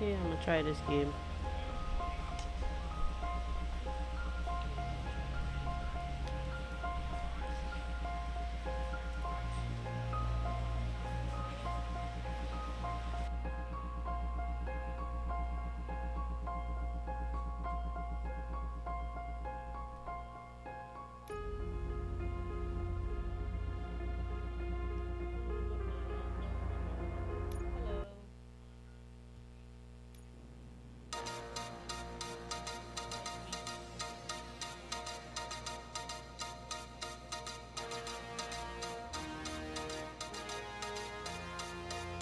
Okay, I'm gonna try this game.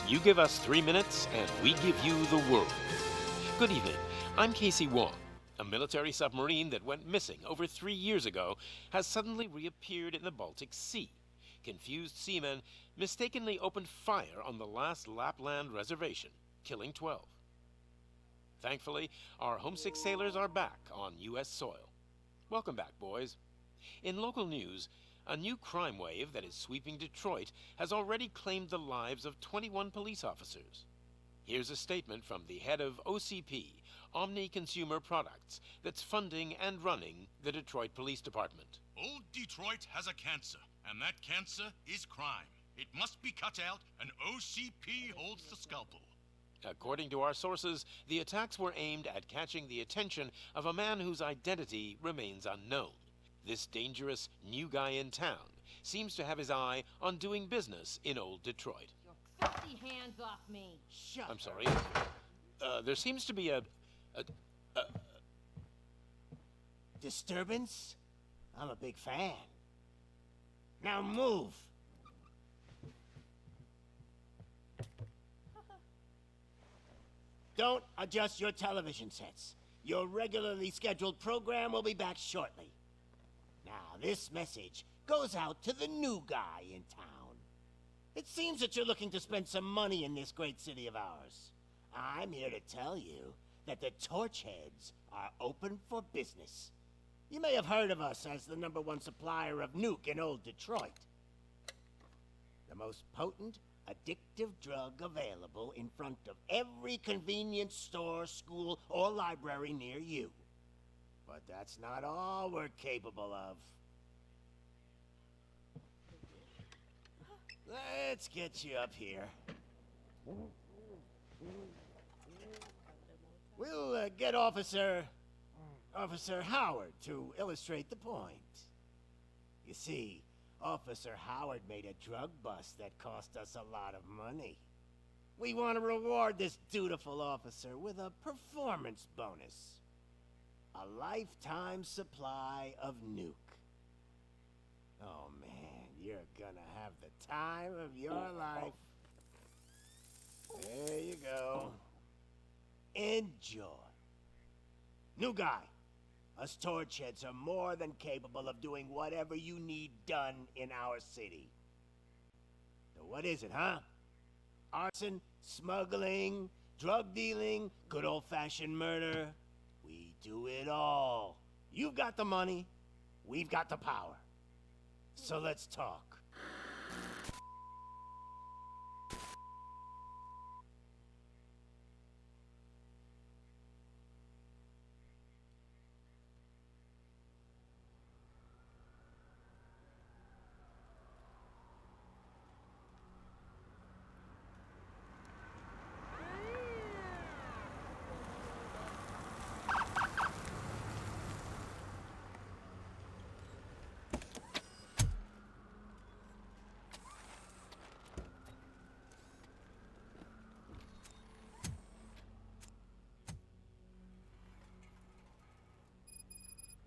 You give us 3 minutes, and we give you the world. Good evening. I'm Casey Wong. A military submarine that went missing over 3 years ago has suddenly reappeared in the Baltic Sea. Confused seamen mistakenly opened fire on the last Lapland reservation, killing 12. Thankfully, our homesick sailors are back on U.S. soil. Welcome back, boys. In local news, a new crime wave that is sweeping Detroit has already claimed the lives of 21 police officers. Here's a statement from the head of OCP, Omni Consumer Products, that's funding and running the Detroit Police Department. Old Detroit has a cancer, and that cancer is crime. It must be cut out, and OCP holds the scalpel. According to our sources, the attacks were aimed at catching the attention of a man whose identity remains unknown. This dangerous new guy in town seems to have his eye on doing business in old Detroit. Your filthy hands off me! Shut I'm sorry. There seems to be a Disturbance? I'm a big fan. Now move! Don't adjust your television sets. Your regularly scheduled program will be back shortly. Now, this message goes out to the new guy in town. It seems that you're looking to spend some money in this great city of ours. I'm here to tell you that the Torchheads are open for business. You may have heard of us as the #1 supplier of nuke in old Detroit. The most potent, addictive drug available in front of every convenience store, school, or library near you. But that's not all we're capable of. Let's get you up here. We'll get Officer Howard to illustrate the point. You see, Officer Howard made a drug bust that cost us a lot of money. We want to reward this dutiful officer with a performance bonus. A lifetime supply of nuke. Oh man, you're gonna have the time of your life. There you go. Enjoy. New guy, us Torchheads are more than capable of doing whatever you need done in our city. So what is it, huh? Arson, smuggling, drug dealing, good old-fashioned murder. We do it all. You've got the money, we've got the power. So let's talk.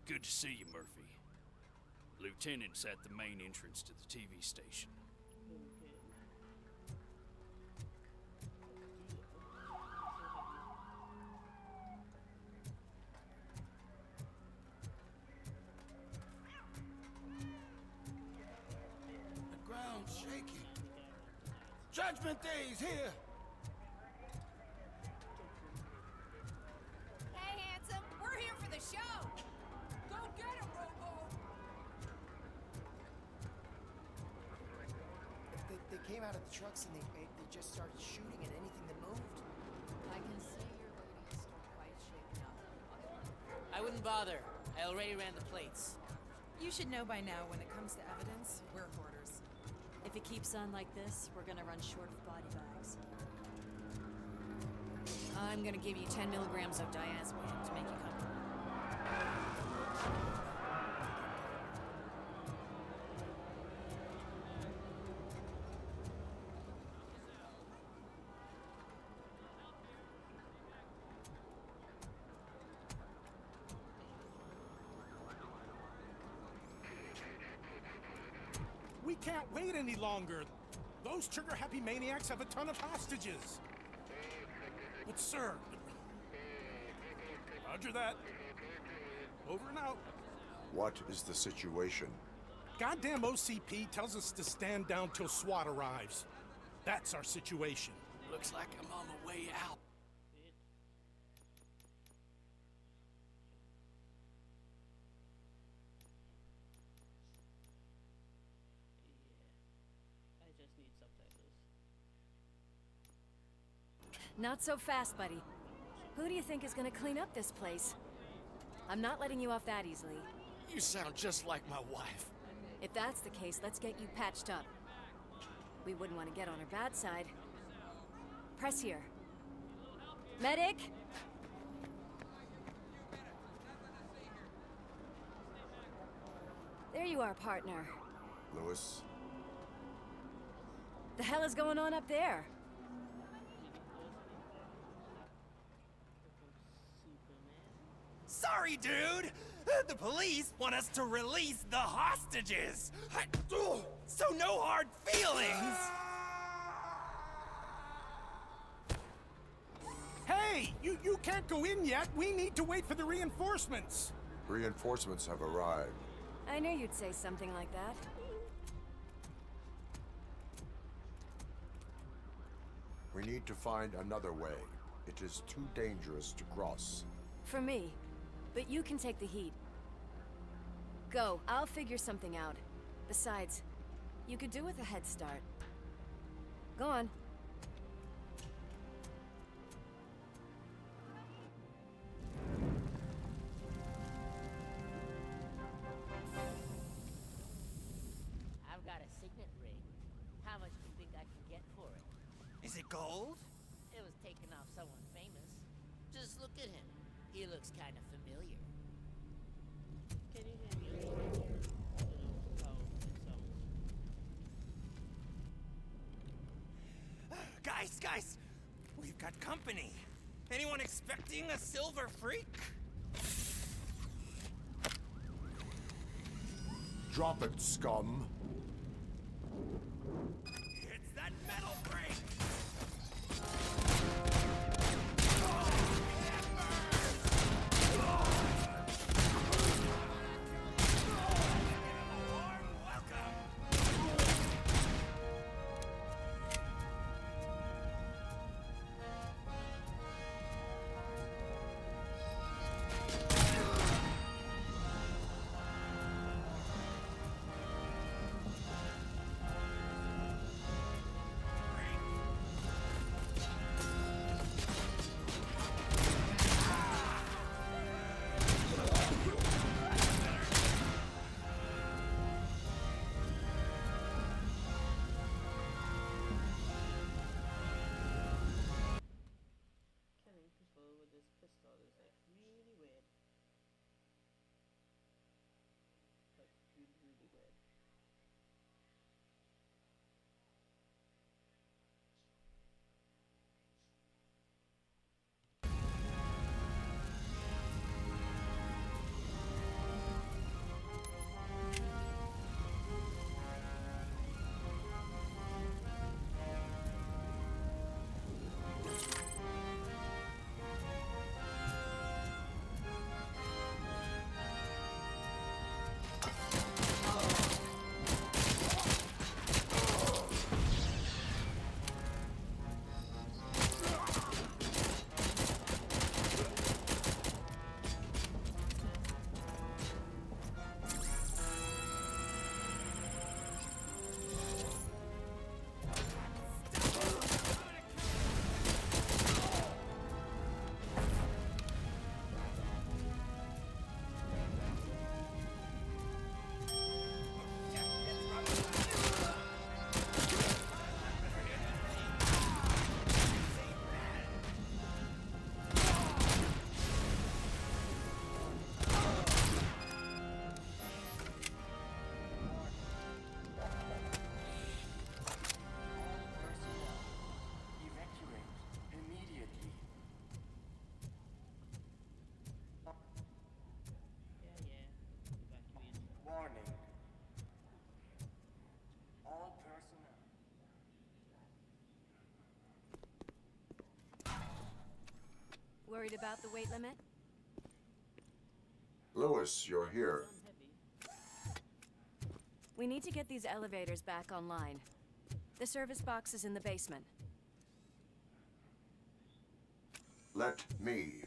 Good to see you, Murphy. Lieutenant's at the main entrance to the TV station. The ground's shaking. Judgment Day is here! Hey, handsome, we're here for the show! Go get him, Robo! They came out of the trucks and they just started shooting at anything that moved. I can see you're I wouldn't bother. I already ran the plates. You should know by now when it comes to evidence, we're hoarders. If it keeps on like this, we're gonna run short of body bags. I'm gonna give you 10 milligrams of diazepam to make you comfortable. We can't wait any longer. Those trigger-happy maniacs have a ton of hostages. But sir... Roger that. Over and out. What is the situation? Goddamn OCP tells us to stand down till SWAT arrives. That's our situation. Looks like I'm on the way out. Not so fast, buddy. Who do you think is gonna clean up this place? I'm not letting you off that easily. You sound just like my wife. If that's the case, let's get you patched up. We wouldn't want to get on her bad side. Press here. Medic! There you are, partner. Lewis? The hell is going on up there? Sorry, dude! The police want us to release the hostages! So no hard feelings! Hey! You can't go in yet! We need to wait for the reinforcements! Reinforcements have arrived. I knew you'd say something like that. We need to find another way. It is too dangerous to cross. For me. But you can take the heat. Go, I'll figure something out. Besides, you could do with a head start. Go on. I've got a signet ring. How much do you think I can get for it? Is it gold? It was taken off someone famous. Just look at him. He looks kind of familiar. Can you hear me? Guys! We've got company. Anyone expecting a silver freak? Drop it, scum! It's that metal brake! Worried about the weight limit? Lewis, you're here. We need to get these elevators back online. The service box is in the basement. Let me.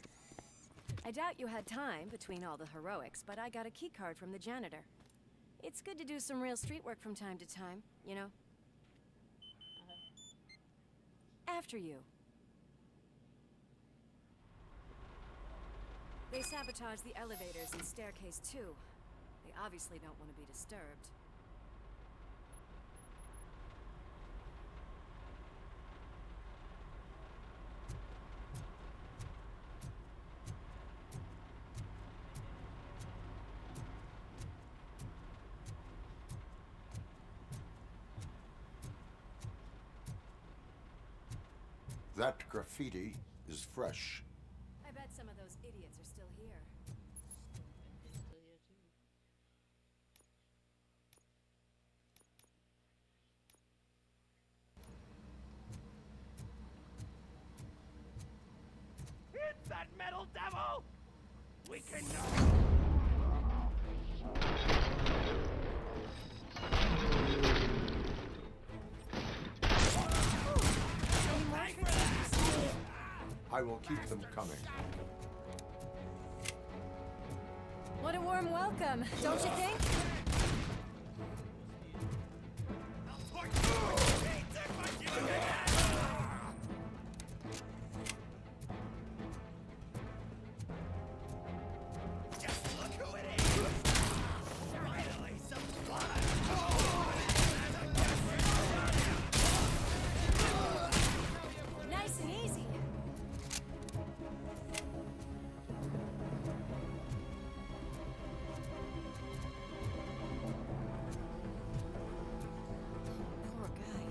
I doubt you had time between all the heroics, but I got a key card from the janitor. It's good to do some real street work from time to time, you know? After you. They sabotaged the elevators and staircase too. They obviously don't want to be disturbed. That graffiti is fresh. I bet some of those idiots are still here. It's that metal devil! We can I will keep them coming. What a warm welcome, don't you think? Nice and easy. Poor guy.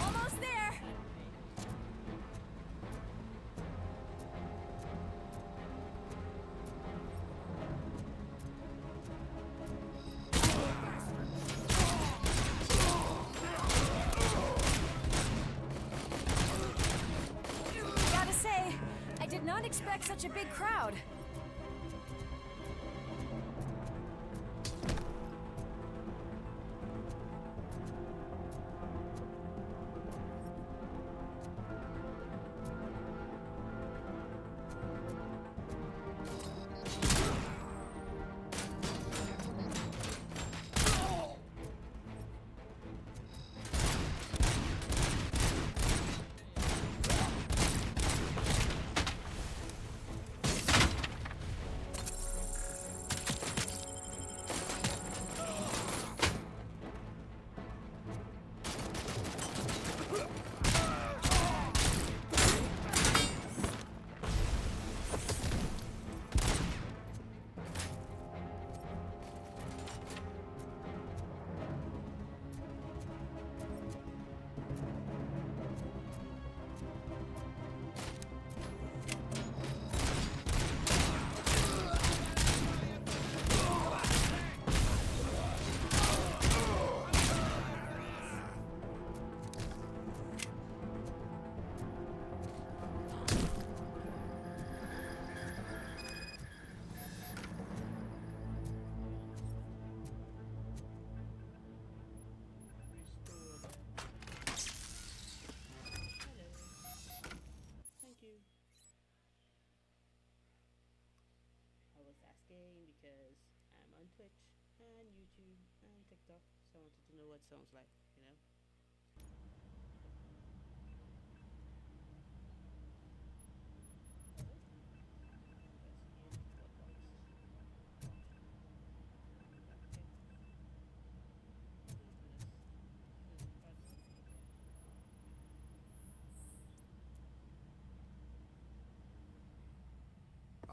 Almost there. Gotta say, I did not expect such a big crowd. Thank you. I was asking because I'm on Twitch and YouTube and TikTok, so I wanted to know what it sounds like, you know?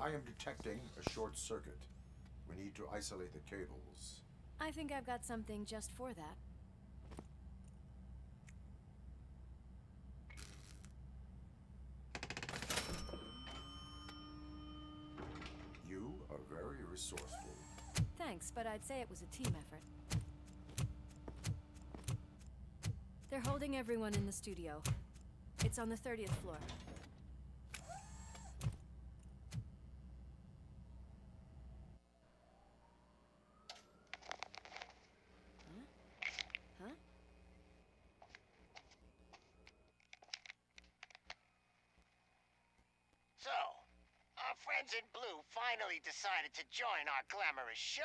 I am detecting a short circuit. We need to isolate the cables. I think I've got something just for that. You are very resourceful. Thanks, but I'd say it was a team effort. They're holding everyone in the studio. It's on the 30th floor. Huh? So, our friends in blue finally decided to join our glamorous show.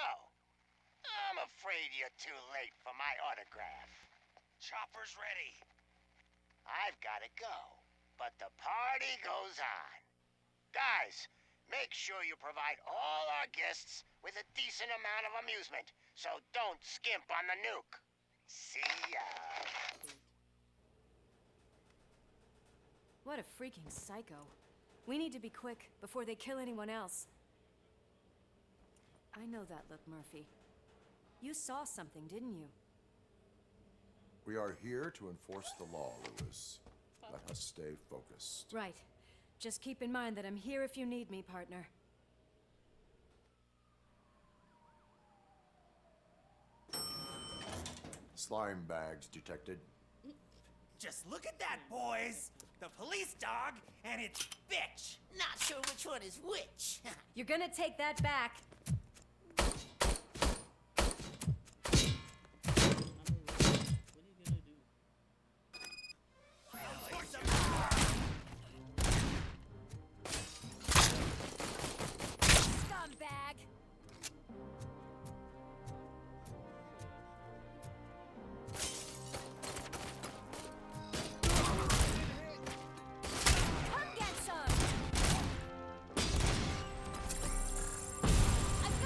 I'm afraid you're too late for my autograph. Chopper's ready. I've got to go, but the party goes on. Guys, make sure you provide all our guests with a decent amount of amusement, so don't skimp on the nuke. See ya. What a freaking psycho. We need to be quick before they kill anyone else. I know that look, Murphy. You saw something, didn't you? We are here to enforce the law, Lewis. Let us stay focused. Right. Just keep in mind that I'm here if you need me, partner. Slime bags detected. Just look at that, boys! The police dog and its bitch! Not sure which one is which. You're gonna take that back. Scumbag! Come get some! I've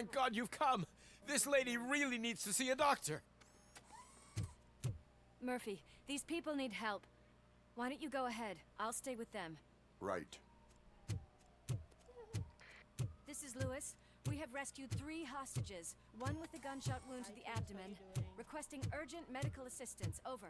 Thank God you've come. This lady really needs to see a doctor. Murphy, these people need help. Why don't you go ahead? I'll stay with them. Right. This is Lewis. We have rescued 3 hostages, one with a gunshot wound to the abdomen, requesting urgent medical assistance. Over.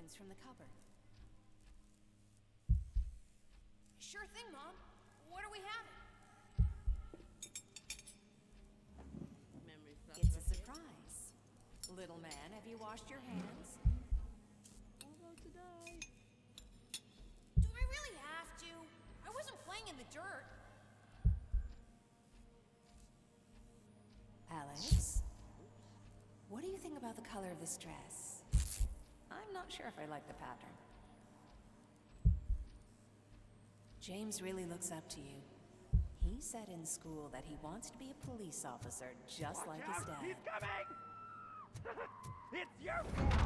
napkins from the cupboard. Sure thing, Mom. What are we having? It's a surprise. Little man, have you washed your hands? Do I really have to? I wasn't playing in the dirt. Alex? What do you think about the color of this dress? I'm not sure if I like the pattern. James really looks up to you. He said in school that he wants to be a police officer just like his dad. He's coming! It's your fault!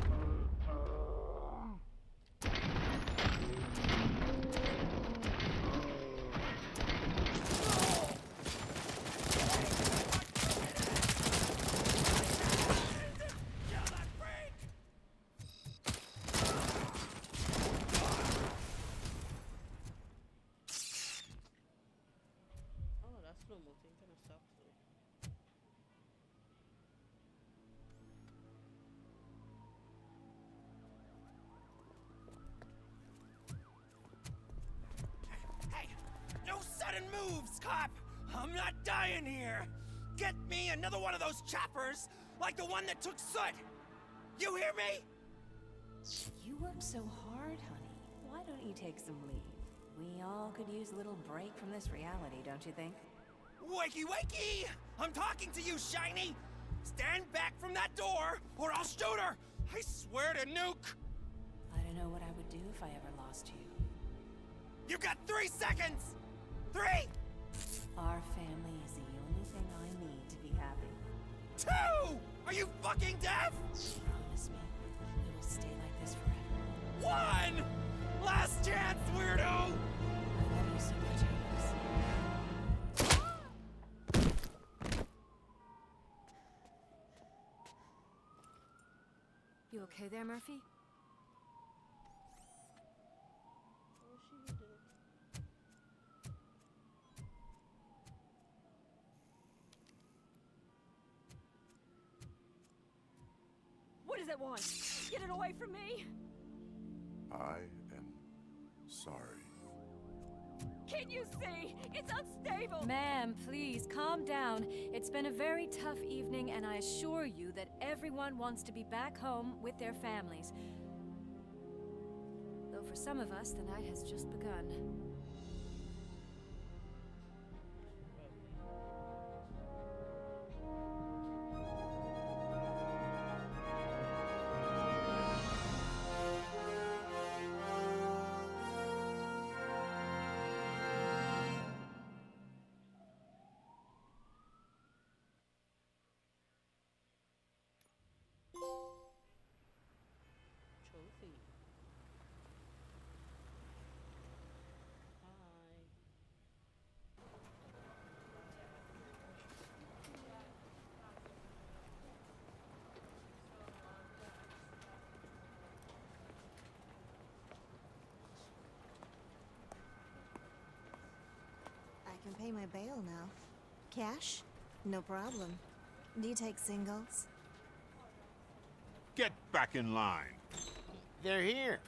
No sudden moves, cop! I'm not dying here! Get me another one of those choppers, like the one that took Soot! You hear me? You work so hard, honey. Why don't you take some leave? We all could use a little break from this reality, don't you think? Wakey, wakey! I'm talking to you, Shiny! Stand back from that door, or I'll shoot her! I swear to nuke! I don't know what I would do if I ever lost you. You got 3 seconds! 3! Our family is the only thing I need to be happy. 2! Are you fucking deaf? Promise me, we will stay like this forever. 1! Last chance, weirdo! I love you so much, Alex. You okay there, Murphy? What does it want? Get it away from me! I am sorry. Can you see? It's unstable! Ma'am, please, calm down. It's been a very tough evening, and I assure you that everyone wants to be back home with their families. Though for some of us, the night has just begun. I can pay my bail now. Cash? No problem. Do you take singles? Get back in line. They're here.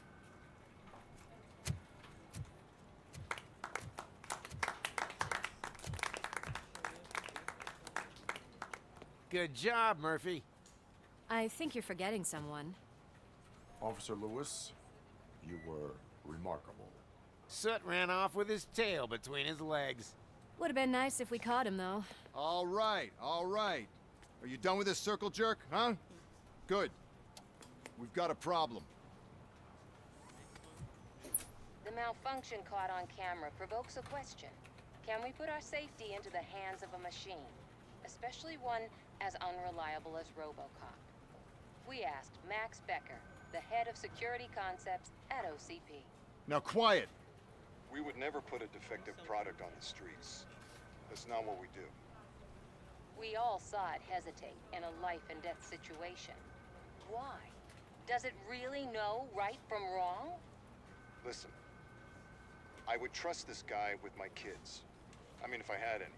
Good job, Murphy. I think you're forgetting someone. Officer Lewis, you were remarkable. Soot ran off with his tail between his legs. Would have been nice if we caught him, though. All right, all right. Are you done with this circle jerk, huh? Good. We've got a problem. The malfunction caught on camera provokes a question. Can we put our safety into the hands of a machine? Especially one as unreliable as RoboCop. We asked Max Becker, the head of security concepts at OCP. Now quiet! We would never put a defective product on the streets. That's not what we do. We all saw it hesitate in a life-and-death situation. Why? Does it really know right from wrong? Listen, I would trust this guy with my kids. I mean, if I had any.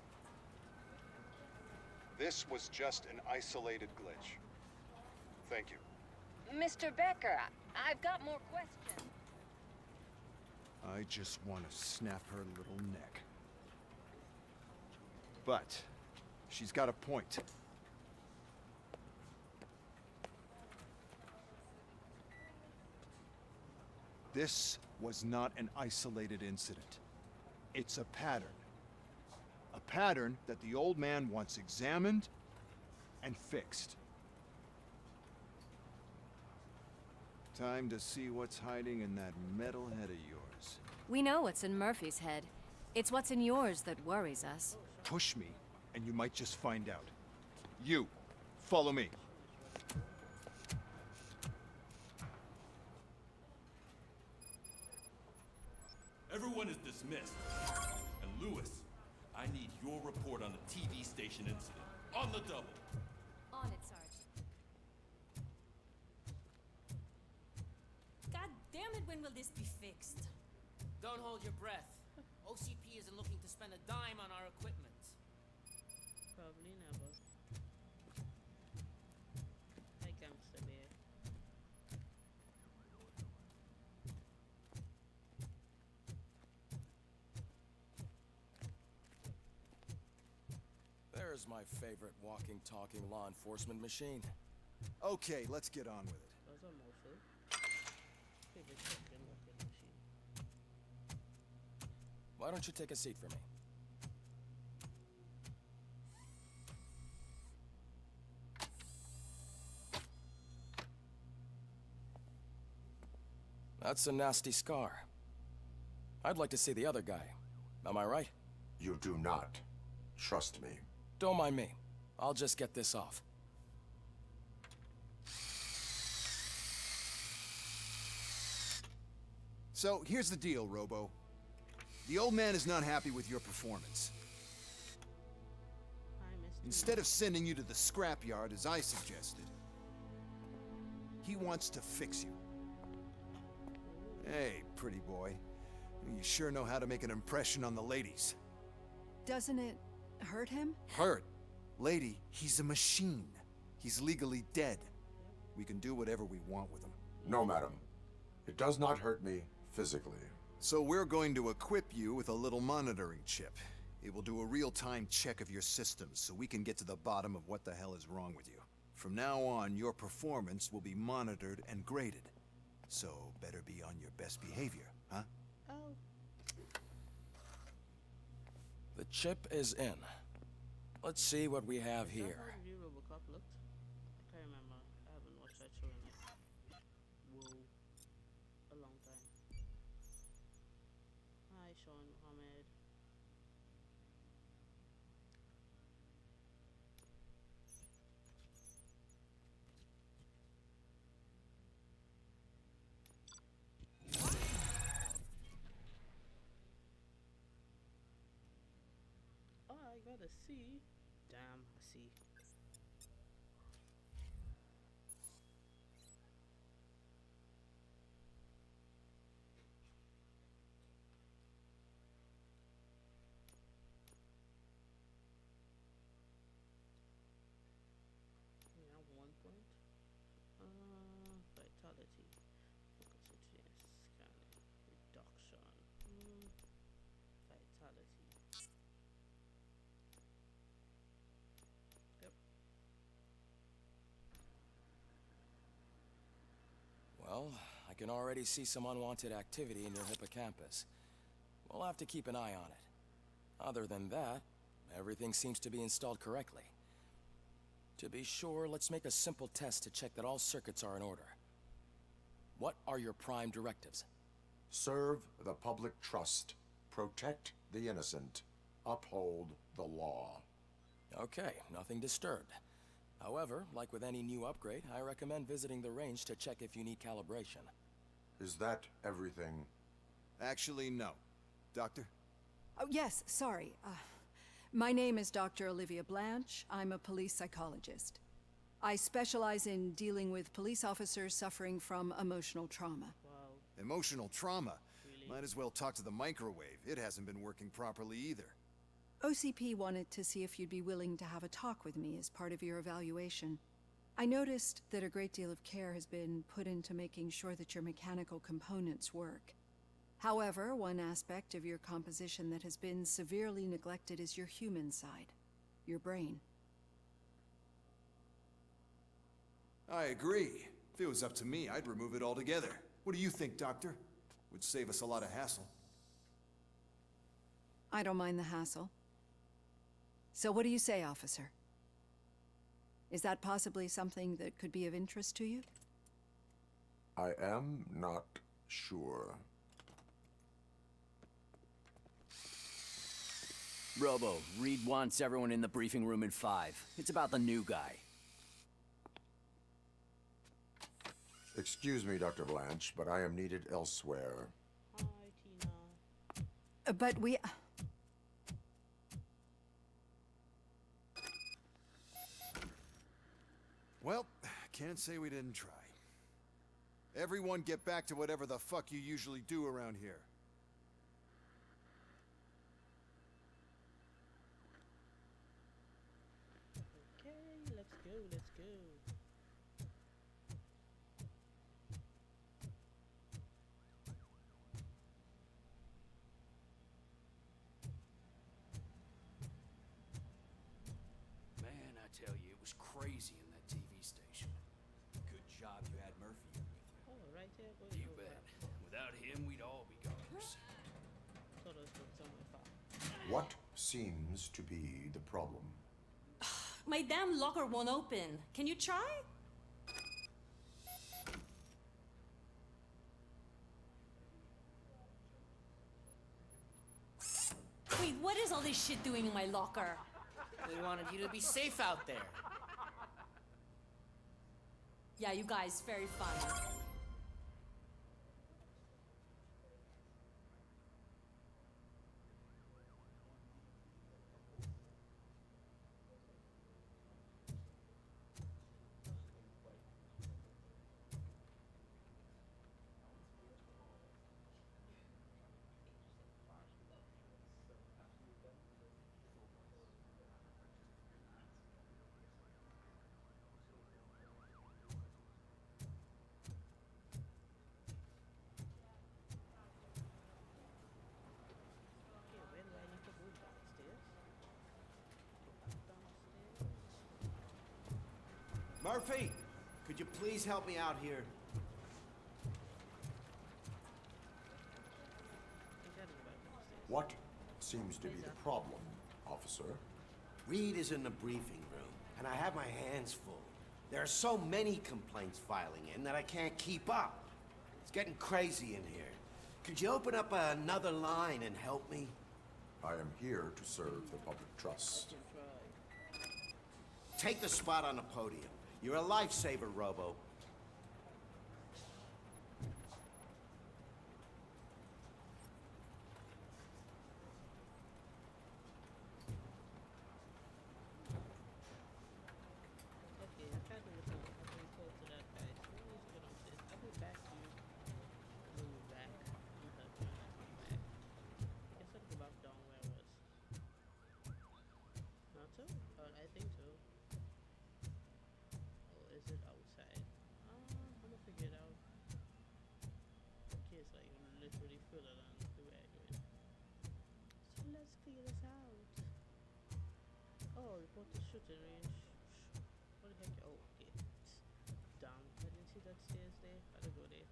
This was just an isolated glitch. Thank you. Mr. Becker, I've got more questions. I just want to snap her little neck. But she's got a point. This was not an isolated incident. It's a pattern. A pattern that the old man wants examined and fixed. Time to see what's hiding in that metal head of yours. We know what's in Murphy's head. It's what's in yours that worries us. Push me, and you might just find out. You, follow me. Everyone is dismissed. And Lewis, I need your report on the TV station incident. On the double. On it, Sarge. God damn it, when will this be fixed? Don't hold your breath. OCP isn't looking to spend a dime on our equipment. Probably never. I can't stay here. There's my favorite walking, talking law enforcement machine. Okay, let's get on with it. Those are morphle. Favorite chicken walking machine. Why don't you take a seat for me? That's a nasty scar. I'd like to see the other guy. Am I right? You do not. Trust me. Don't mind me. I'll just get this off. So, here's the deal, Robo. The old man is not happy with your performance. Instead of sending you to the scrapyard, as I suggested, he wants to fix you. Hey, pretty boy. You sure know how to make an impression on the ladies. Doesn't it hurt him? Hurt? Lady, he's a machine. He's legally dead. We can do whatever we want with him. No, madam. It does not hurt me physically. So we're going to equip you with a little monitoring chip. It will do a real-time check of your systems so we can get to the bottom of what the hell is wrong with you. From now on, your performance will be monitored and graded. So better be on your best behavior, huh? Oh. The chip is in. Let's see what we have here. How new RoboCop looked? I can't remember. I haven't watched that show in like, whoa, a long time. Hi, Sean Mohammed. Oh, I got a C. Damn, a C. Yeah, 1 point. Vitality. Focus, yes, scanning. Reduction. Vitality. Yep. Well, I can already see some unwanted activity in your hippocampus. We'll have to keep an eye on it. Other than that, everything seems to be installed correctly. To be sure, let's make a simple test to check that all circuits are in order. What are your prime directives? Serve the public trust. Protect the innocent. Uphold the law. Okay, nothing disturbed. However, like with any new upgrade, I recommend visiting the range to check if you need calibration. Is that everything? Actually, no. Doctor? Oh, yes, sorry. My name is Dr. Olivia Blanche. I'm a police psychologist. I specialize in dealing with police officers suffering from emotional trauma. Wow. Emotional trauma? Really? Might as well talk to the microwave. It hasn't been working properly either. OCP wanted to see if you'd be willing to have a talk with me as part of your evaluation. I noticed that a great deal of care has been put into making sure that your mechanical components work. However, one aspect of your composition that has been severely neglected is your human side, your brain. I agree. If it was up to me, I'd remove it altogether. What do you think, Doctor? Would save us a lot of hassle. I don't mind the hassle. So what do you say, officer? Is that possibly something that could be of interest to you? I am not sure. Robo, Reed wants everyone in the briefing room in 5. It's about the new guy. Excuse me, Dr. Blanche, but I am needed elsewhere. But we... Well, can't say we didn't try. Everyone get back to whatever the fuck you usually do around here. Okay, let's go, let's go. Man, I tell you, it was crazy in that TV station. Good job you had Murphy in with you. Oh, right there. You bet. Without him, we'd all be goners. What seems to be the problem? My damn locker won't open. Can you try? Wait, what is all this shit doing in my locker? We wanted you to be safe out there. Yeah, you guys, very fun. Murphy, could you please help me out here? What seems to be the problem, officer? Reed is in the briefing room, and I have my hands full. There are so many complaints filing in that I can't keep up. It's getting crazy in here. Could you open up another line and help me? I am here to serve the public trust. Take the spot on the podium. You're a lifesaver, Robo. Okay, I tried to listen. I can talk to that guy. So let me get on this. I'll be back to you. When you're back. I'm helping you come back. Guess I'll go back down where I was. Not so? I think so. Or is it outside? I'm gonna figure it out. Okay, it's like literally further than the way I do it. So let's figure this out. Oh, report to shooting range. What the heck? Oh, okay. Damn, I didn't see that stairs there. I had to go there.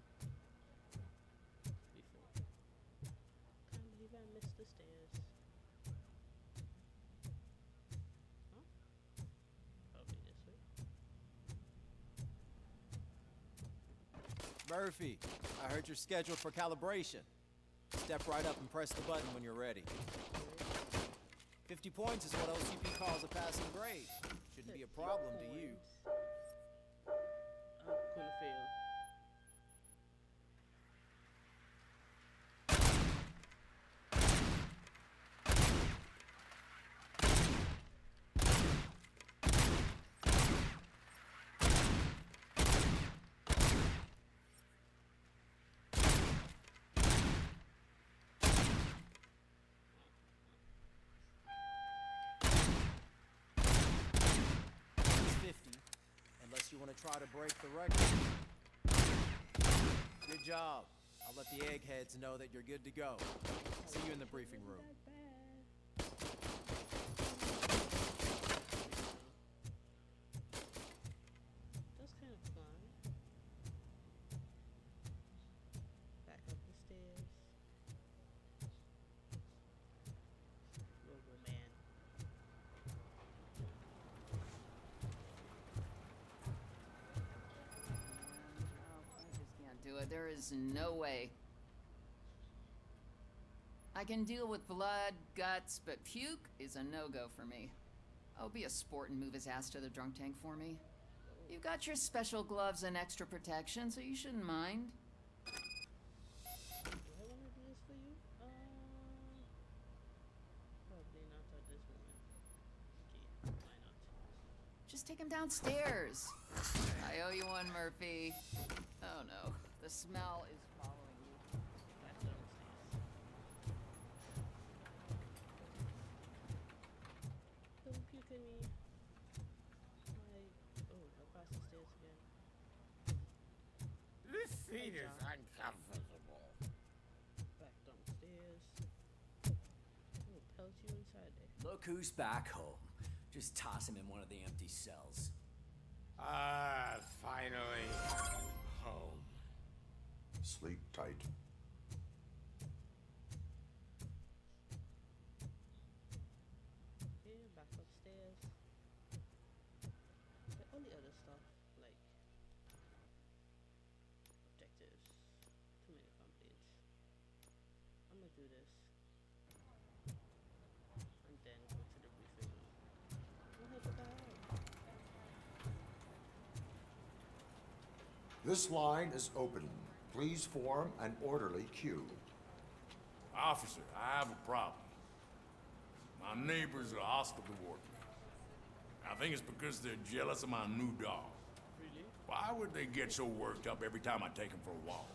Before. Can't believe I missed the stairs. Huh? Probably this way. Murphy, I heard you're scheduled for calibration. Step right up and press the button when you're ready. 50 points is what OCP calls a passing grade. Shouldn't be a problem to you. I'm gonna fail. try to break the record. Good job. I'll let the eggheads know that you're good to go. See you in the briefing room. That's kind of fun. Back up the stairs. Robo Man. Can't do it. There is no way. I can deal with blood, guts, but puke is a no-go for me. Oh, be a sport and move his ass to the drunk tank for me. You've got your special gloves and extra protection, so you shouldn't mind. Do I want to do this for you? Probably not at this moment. Okay, why not? Just take him downstairs. I owe you one, Murphy. Oh no, the smell is following you. Back downstairs. Don't puke at me. Across the stairs again. This seat is uncomfortable. Back downstairs. Oh, pelt you inside there. Look who's back home. Just toss him in one of the empty cells. Ah, finally. Home. Sleep tight. Okay, back upstairs. But all the other stuff, like objectives, too many complaints. I'm gonna do this. And then go to the briefing room. We'll help it out. This line is open. Please form an orderly queue. Officer, I have a problem. My neighbors are hostile toward me. I think it's because they're jealous of my new dog. Really? Why would they get so worked up every time I take him for a walk?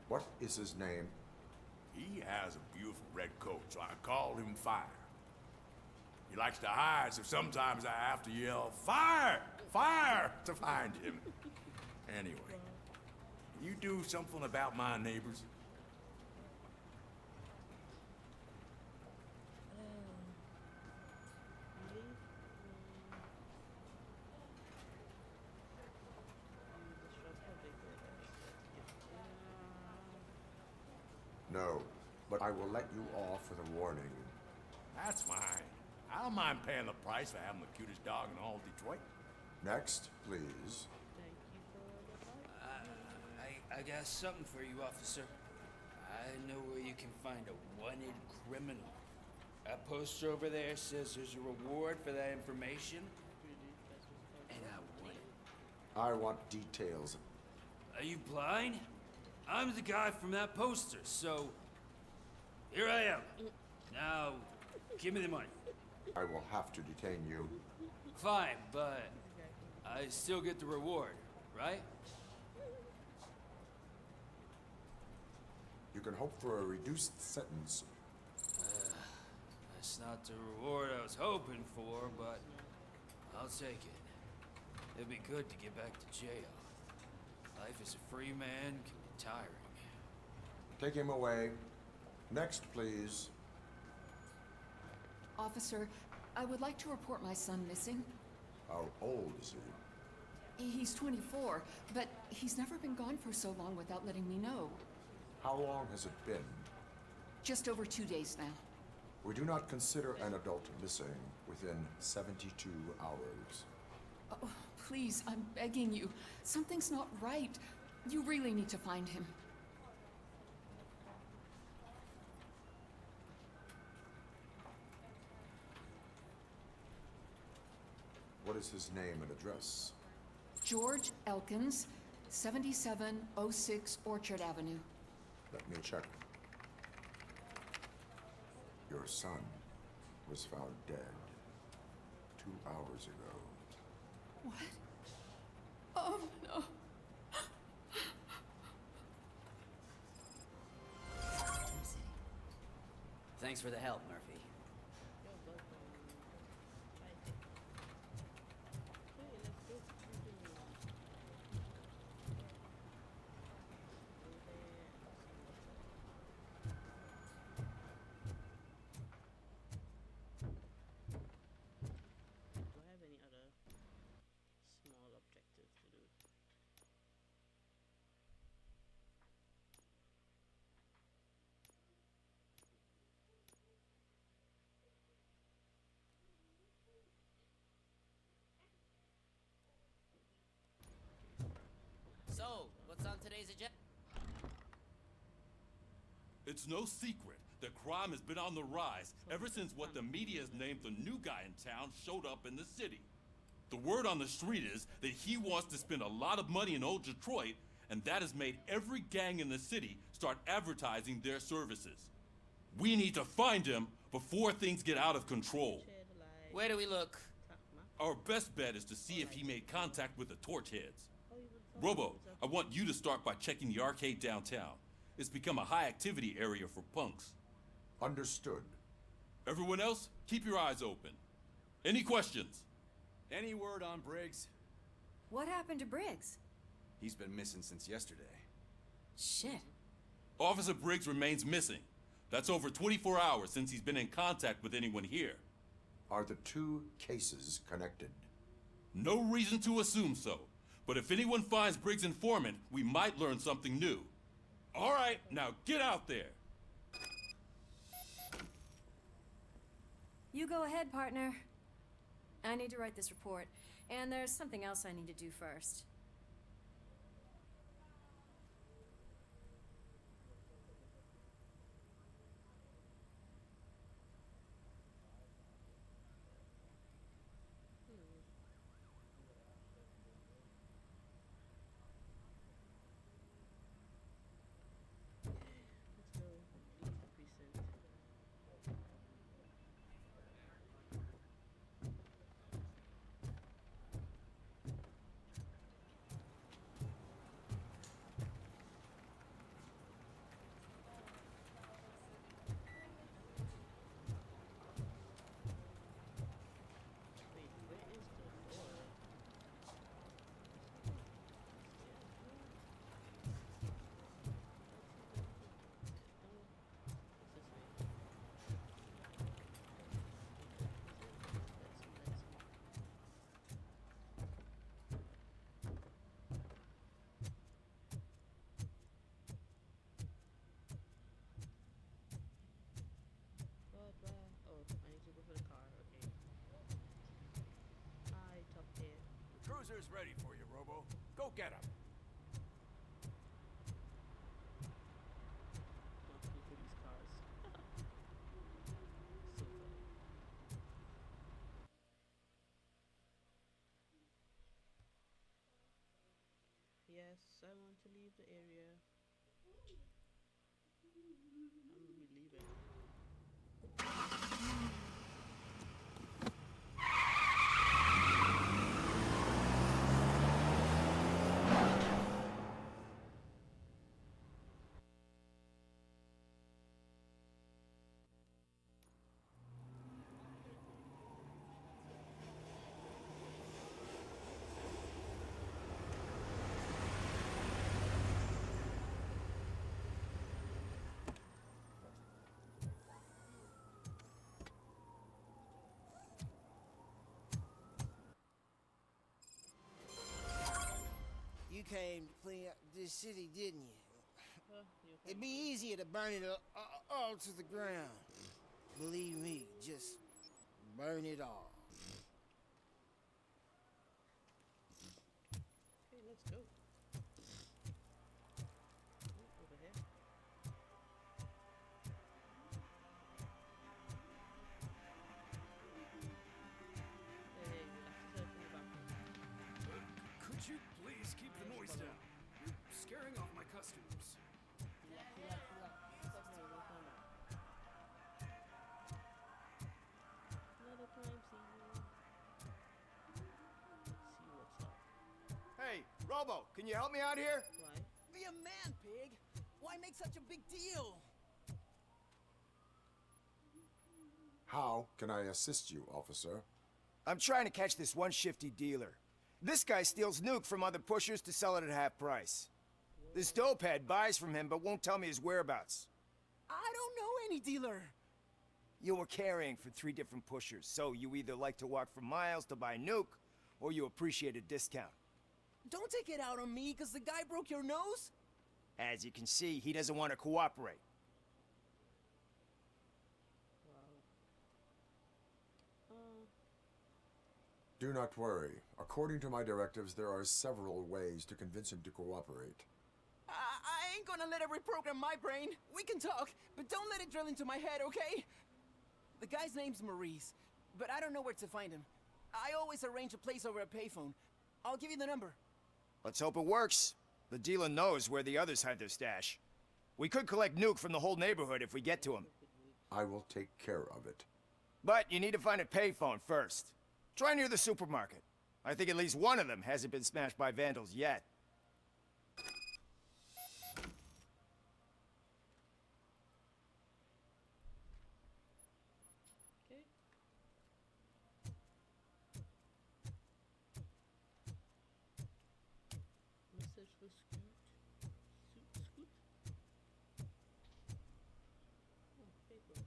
What is his name? He has a beautiful red coat, so I call him Fire. He likes to hide, so sometimes I have to yell, "Fire! Fire!" to find him. Anyway, can you do something about my neighbors? No, but I will let you off with a warning. That's fine. I don't mind paying the price for having the cutest dog in all Detroit. Next, please. I got something for you, officer. I know where you can find a wanted criminal. That poster over there says there's a reward for that information. And I want it. I want details. Are you blind? I'm the guy from that poster, so here I am. Now, give me the money. I will have to detain you. Fine, but I still get the reward, right? You can hope for a reduced sentence. That's not the reward I was hoping for, but I'll take it. It'd be good to get back to jail. Life as a free man can be tiring. Take him away. Next, please. Officer, I would like to report my son missing. How old is he? He's 24, but he's never been gone for so long without letting me know. How long has it been? Just over 2 days now. We do not consider an adult missing within 72 hours. Oh, please, I'm begging you. Something's not right. You really need to find him. What is his name and address? George Elkins, 7706 Orchard Avenue. Let me check. Your son was found dead 2 hours ago. What? Oh, no. Thanks for the help, Murphy. he's a It's no secret that crime has been on the rise ever since what the media has named the new guy in town showed up in the city. The word on the street is that he wants to spend a lot of money in old Detroit, and that has made every gang in the city start advertising their services. We need to find him before things get out of control. Where do we look? Our best bet is to see if he made contact with the torch heads. Robo, I want you to start by checking the arcade downtown. It's become a high-activity area for punks. Understood. Everyone else, keep your eyes open. Any questions? Any word on Briggs? What happened to Briggs? He's been missing since yesterday. Shit. Officer Briggs remains missing. That's over 24 hours since he's been in contact with anyone here. Are the two cases connected? No reason to assume so. But if anyone finds Briggs' informant, we might learn something new. All right, now get out there. You go ahead, partner. I need to write this report, and there's something else I need to do first. Cruiser's ready for you, Robo. Go get him. Yes, I want to leave the area. I'm leaving. You came to clean up this city, didn't you? It'd be easier to burn it all to the ground. Believe me, just burn it all. Okay, let's go. Over here. Hey, after circling back. Could you please keep the noise down? You're scaring off my customers. Another crime scene. Let's see what's up. Hey, Robo, can you help me out here? Why? Be a man, pig. Why make such a big deal? How can I assist you, officer? I'm trying to catch this one shifty dealer. This guy steals nuke from other pushers to sell it at half price. This dopehead buys from him but won't tell me his whereabouts. I don't know any dealer. You were carrying for 3 different pushers, so you either like to walk for miles to buy nuke, or you appreciate a discount. Don't take it out on me, because the guy broke your nose? As you can see, he doesn't want to cooperate. Do not worry. According to my directives, there are several ways to convince him to cooperate. ain't gonna let it reprogram my brain. We can talk, but don't let it drill into my head, okay? The guy's name's Maurice, but I don't know where to find him. I always arrange a place over a payphone. I'll give you the number. Let's hope it works. The dealer knows where the others hide their stash. We could collect Nuke from the whole neighborhood if we get to him. I will take care of it. But you need to find a payphone first. Try near the supermarket. I think at least one of them hasn't been smashed by vandals yet. Okay. Message for Scoot. Scoot? Oh, papers.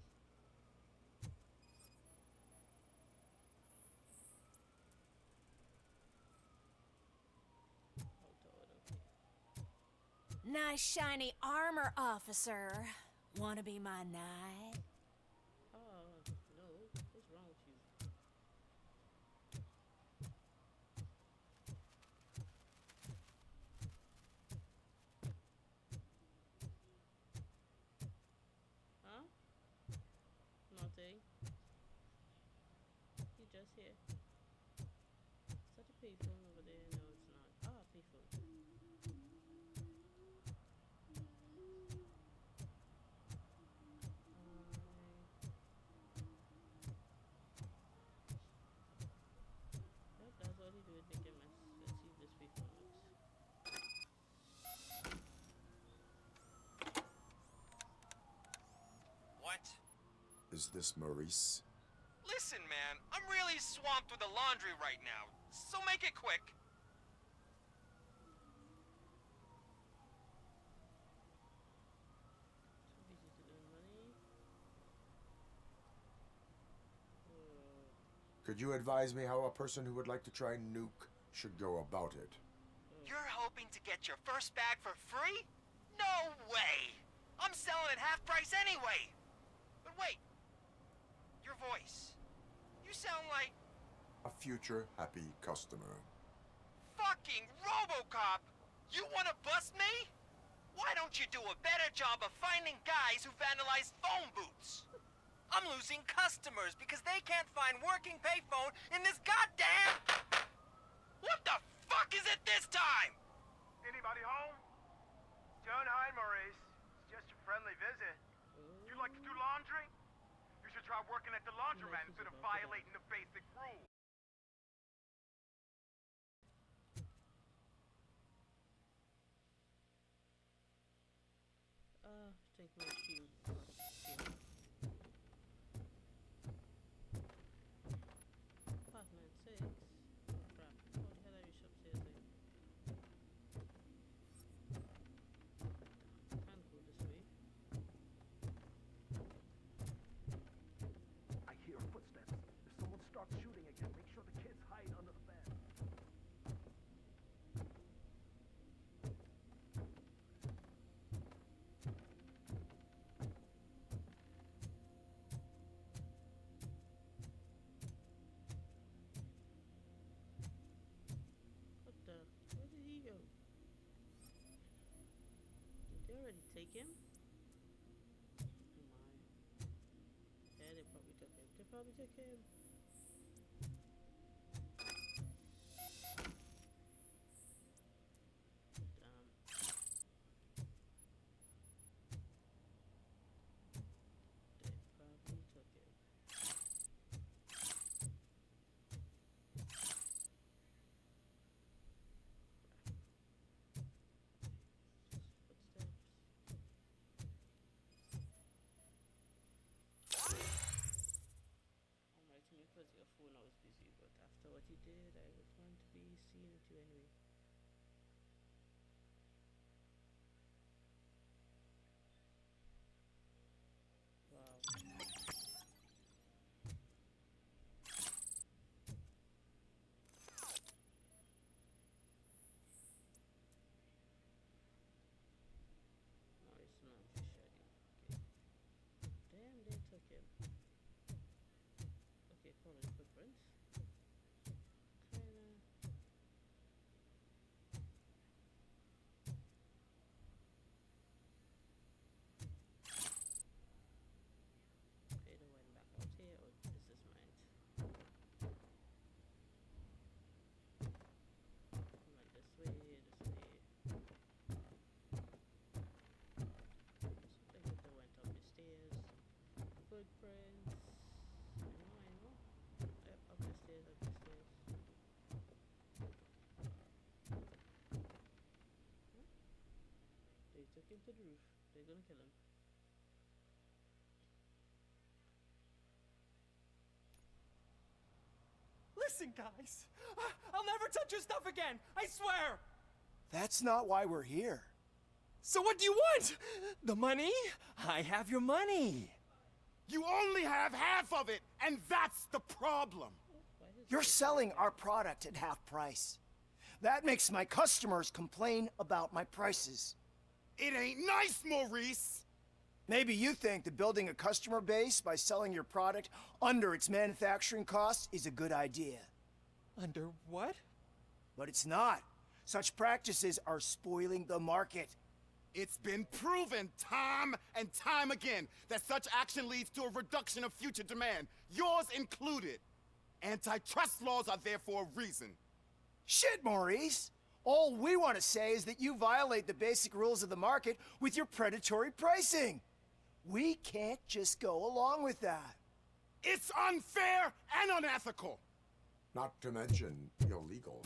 Nice shiny armor, officer. Wanna be my knight? No. What's wrong with you? Huh? Nothing. You just here. Is that a payphone over there? No, it's not. Ah, payphone. Yep, that's all he do is make a mess. Let's see if this payphone works. What? Is this Maurice? Listen, man, I'm really swamped with the laundry right now, so make it quick. Too busy to earn money. Could you advise me how a person who would like to try Nuke should go about it? You're hoping to get your first bag for free? No way! I'm selling at half price anyway! But wait, your voice. You sound like A future happy customer. fucking RoboCop! You wanna bust me? Why don't you do a better job of finding guys who vandalize phone booths? I'm losing customers because they can't find working payphone in this goddamn... What the fuck is it this time? Anybody home? Don't hide, Maurice. It's just a friendly visit. You like to do laundry? You should try working at the laundromat instead of violating the basic rules. Take my shield. Apartment 6. Crap. How the hell I reach upstairs there? Can't go this way. I hear footsteps. If someone starts shooting again, make sure the kids hide under the bed. What the? Where did he go? Did they already take him? Oh my. Yeah, they probably took him. They probably took him. Damn. They probably took him. Footsteps. I'm writing it because your phone I was busy, but after what you did, I would want to be seen with you anyway. Wow. No, it's not officially. Okay. Damn, they took him. Okay, follow the footprints. Kinda. roof. They're gonna kill him. Listen, guys. I'll never touch your stuff again. I swear. That's not why we're here. So what do you want? The money? I have your money. You only have half of it, and that's the problem. You're selling our product at half price. That makes my customers complain about my prices. It ain't nice, Maurice! Maybe you think that building a customer base by selling your product under its manufacturing costs is a good idea. Under what? But it's not. Such practices are spoiling the market. It's been proven time and time again that such action leads to a reduction of future demand, yours included. Antitrust laws are there for a reason. Shit, Maurice! All we want to say is that you violate the basic rules of the market with your predatory pricing. We can't just go along with that. It's unfair and unethical! Not to mention illegal.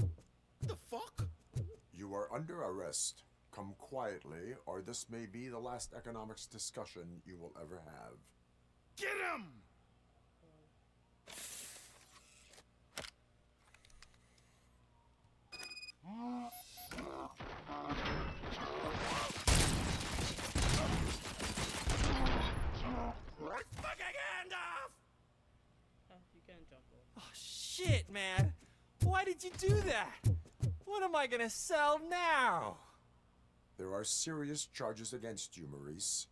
The fuck? You are under arrest. Come quietly, or this may be the last economics discussion you will ever have. Get him! Fucking hand off! You can't jump off. Oh, shit, man. Why did you do that? What am I gonna sell now? There are serious charges against you, Maurice.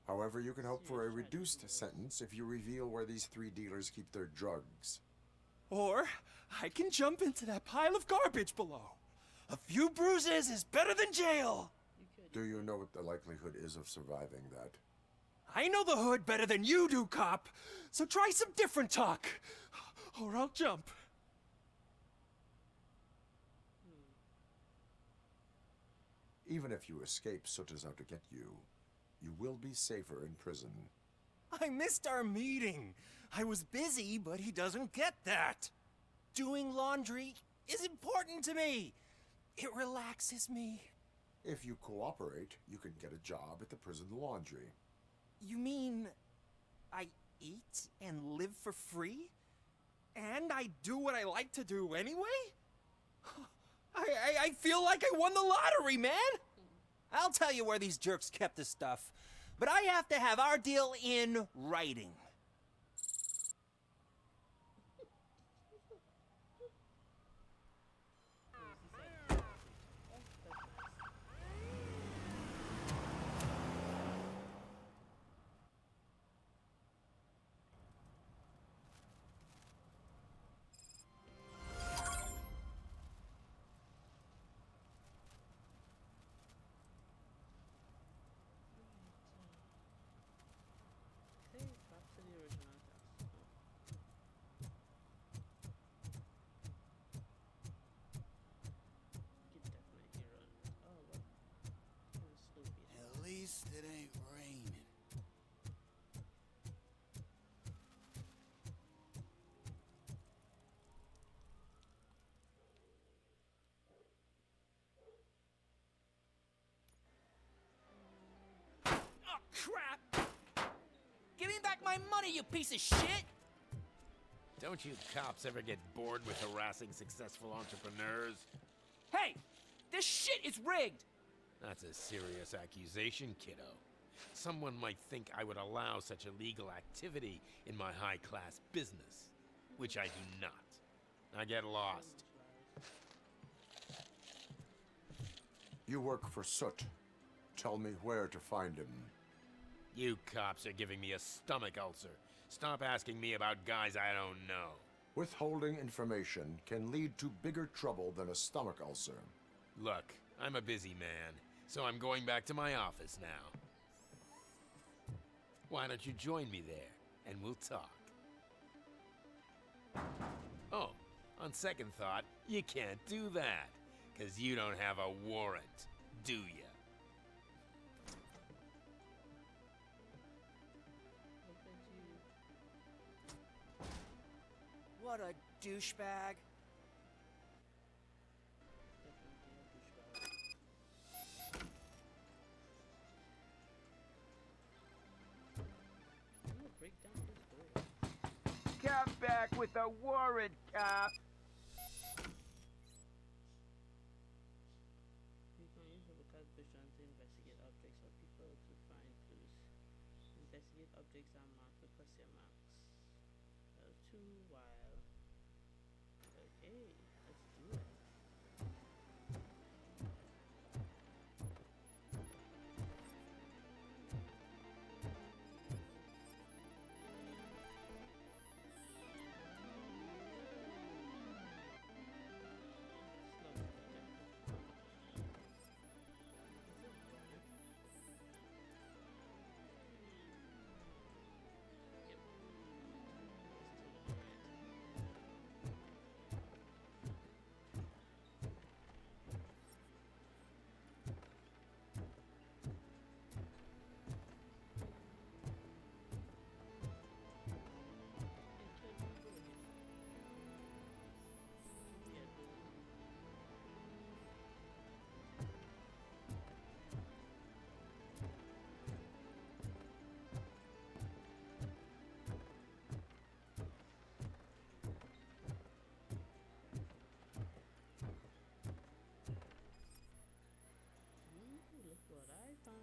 However, you can hope for a reduced sentence if you reveal where these 3 dealers keep their drugs. Or I can jump into that pile of garbage below. A few bruises is better than jail. Do you know what the likelihood is of surviving that? I know the hood better than you do, cop. So try some different talk, or I'll jump. Even if you escape Soot is out to get you, you will be safer in prison. I missed our meeting. I was busy, but he doesn't get that. Doing laundry is important to me. It relaxes me. If you cooperate, you can get a job at the prison laundry. You mean I eat and live for free? And I do what I like to do anyway? I feel like I won the lottery, man! I'll tell you where these jerks kept the stuff, but I have to have our deal in writing. At least it ain't raining. Oh, crap! Give me back my money, you piece of shit! Don't you cops ever get bored with harassing successful entrepreneurs? Hey! This shit is rigged! That's a serious accusation, kiddo. Someone might think I would allow such illegal activity in my high-class business, which I do not. Now get lost. You work for Soot. Tell me where to find him. You cops are giving me a stomach ulcer. Stop asking me about guys I don't know. Withholding information can lead to bigger trouble than a stomach ulcer. Look, I'm a busy man, so I'm going back to my office now. Why don't you join me there, and we'll talk. Oh, on second thought, you can't do that, 'cause you don't have a warrant, do ya? What a douchebag. back with a warrant, cop. You can use RoboCop vision to investigate objects or people to find clues. Investigate objects are marked with question marks. L2 while. Okay, let's do it. Look what I found.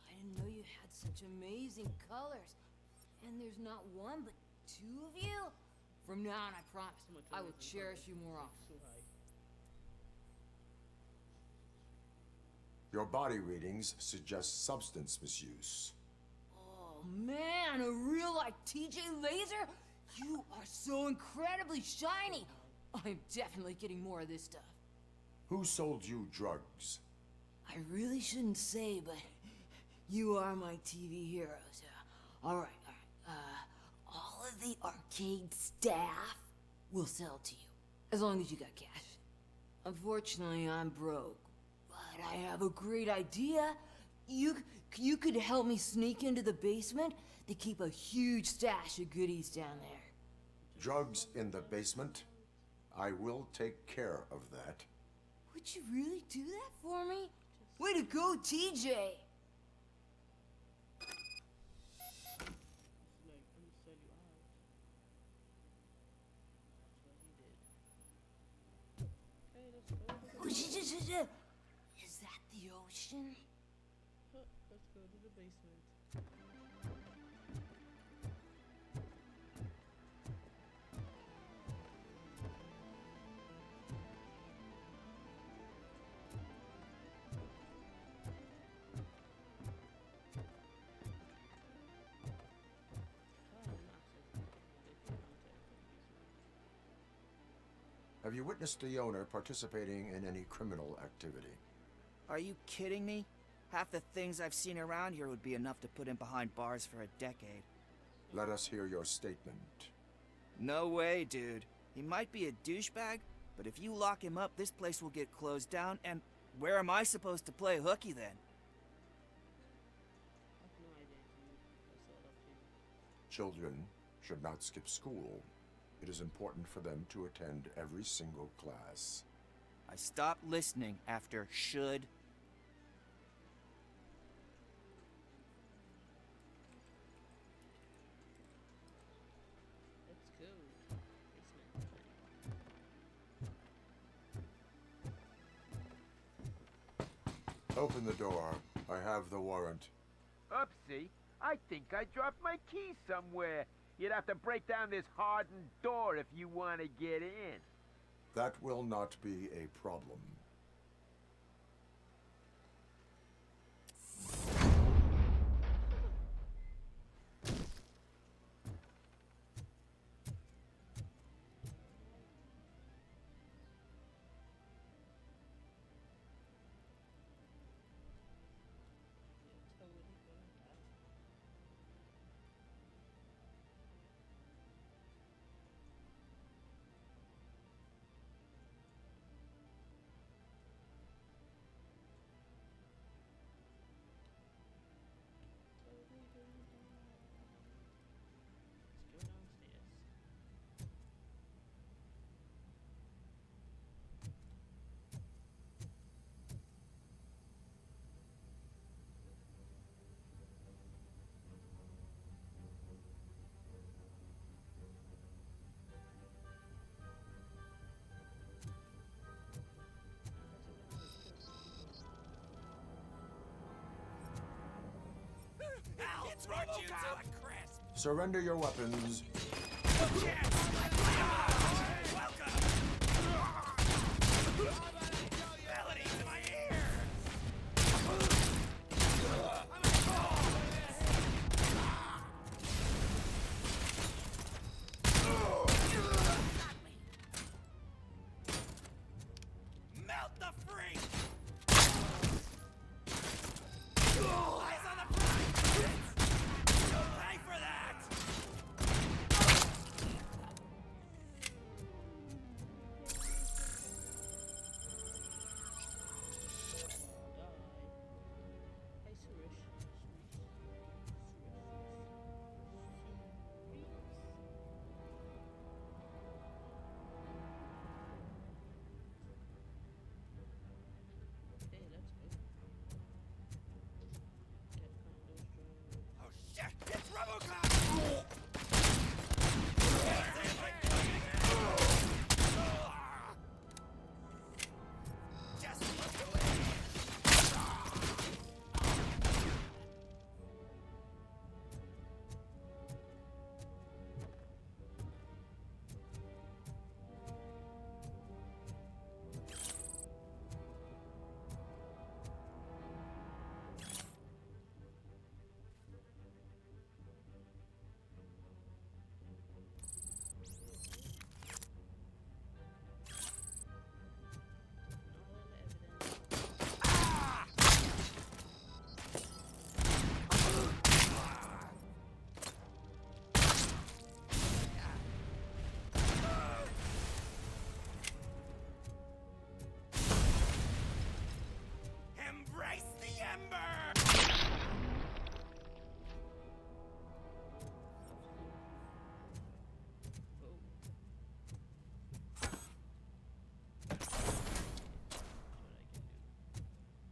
I didn't know you had such amazing colors. And there's not one, but two of you? From now on, I promise, I will cherish you more often. Your body readings suggest substance misuse. Oh man, a real like TJ Laser? You are so incredibly shiny. I'm definitely getting more of this stuff. Who sold you drugs? I really shouldn't say, but you are my TV heroes. All right. All of the arcade staff will sell to you, as long as you got cash. Unfortunately, I'm broke, but I have a great idea. You could help me sneak into the basement. They keep a huge stash of goodies down there. Drugs in the basement? I will take care of that. Would you really do that for me? Way to go, TJ! Is that the ocean? Let's go to the basement. Have you witnessed the owner participating in any criminal activity? Are you kidding me? Half the things I've seen around here would be enough to put him behind bars for a decade. Let us hear your statement. No way, dude. He might be a douchebag, but if you lock him up, this place will get closed down, and where am I supposed to play hooky then? Children should not skip school. It is important for them to attend every single class. I stopped listening after should. Let's go. Basement. Open the door. I have the warrant. Oopsie. I think I dropped my keys somewhere. You'd have to break down this hardened door if you want to get in. That will not be a problem. torch you to a crisp! Surrender your weapons. Melody to my ears! Melt the freak! Eyes on the prize! You'll pay for that! Hey, Suresh. Hey, that's good. Get condos drugs. Oh shit! It's RoboCop! Just look away! Embrace the ember!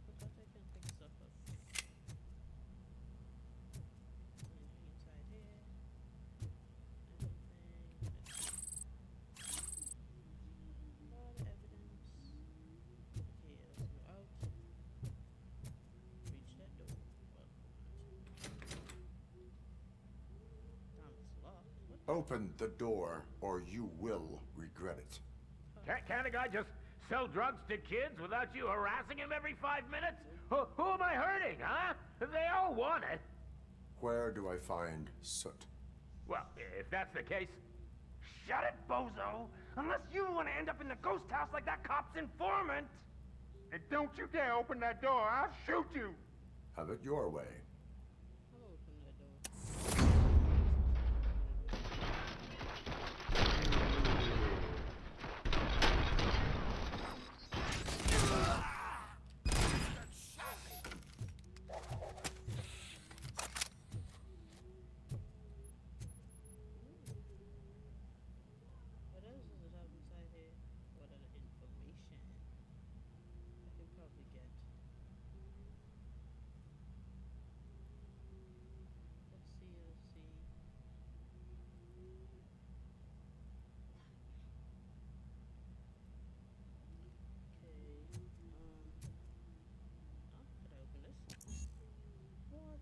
But I can pick stuff up. Anything inside here? Anything? More evidence. Okay, let's go out. Reach that door. Well, damn, it's locked. What? Open the door, or you will regret it. Can't a guy just sell drugs to kids without you harassing him every 5 minutes? Who am I hurting, huh? They all want it. Where do I find Soot? Well, if that's the case, shut it, bozo! Unless you want to end up in the ghost house like that cop's informant! And don't you dare open that door, I'll shoot you! Have it your way. I'll open that door. What else does it have inside here? What other information I can probably get? Let's see, let's see. Okay, oh, could I open this? What?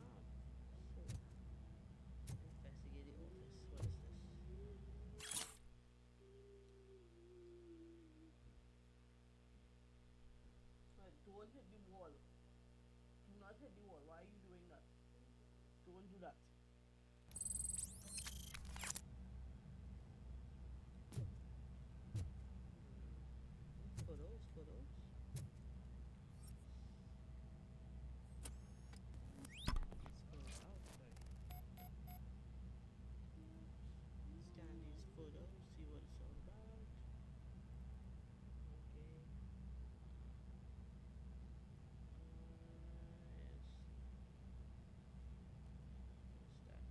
Oh, so investigate the office. What is this? Don't hit the wall. Do not hit the wall. Why are you doing that? Don't do that. Photos, photos. Let's go out there. Scan these photos, see what it's all about. Okay. Yes. What's that?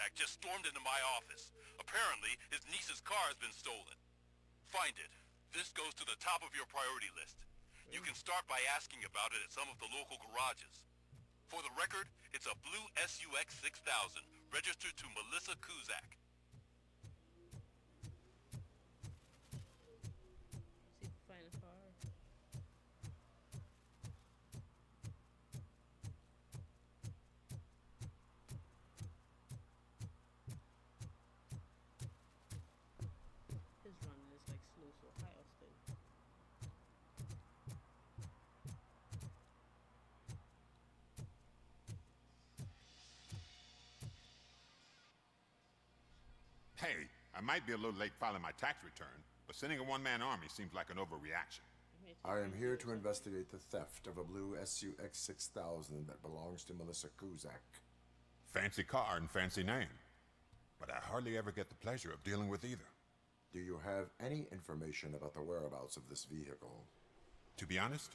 Kuzak just stormed into my office. Apparently, his niece's car has been stolen. Find it. This goes to the top of your priority list. You can start by asking about it at some of the local garages. For the record, it's a blue SUX 6000, registered to Melissa Kuzak. See if we find a car. His running is like slow, so high Austin. Hey, I might be a little late filing my tax return, but sending a one-man army seems like an overreaction. I am here to investigate the theft of a blue SUX 6000 that belongs to Melissa Kuzak. Fancy car and fancy name, but I hardly ever get the pleasure of dealing with either. Do you have any information about the whereabouts of this vehicle? To be honest,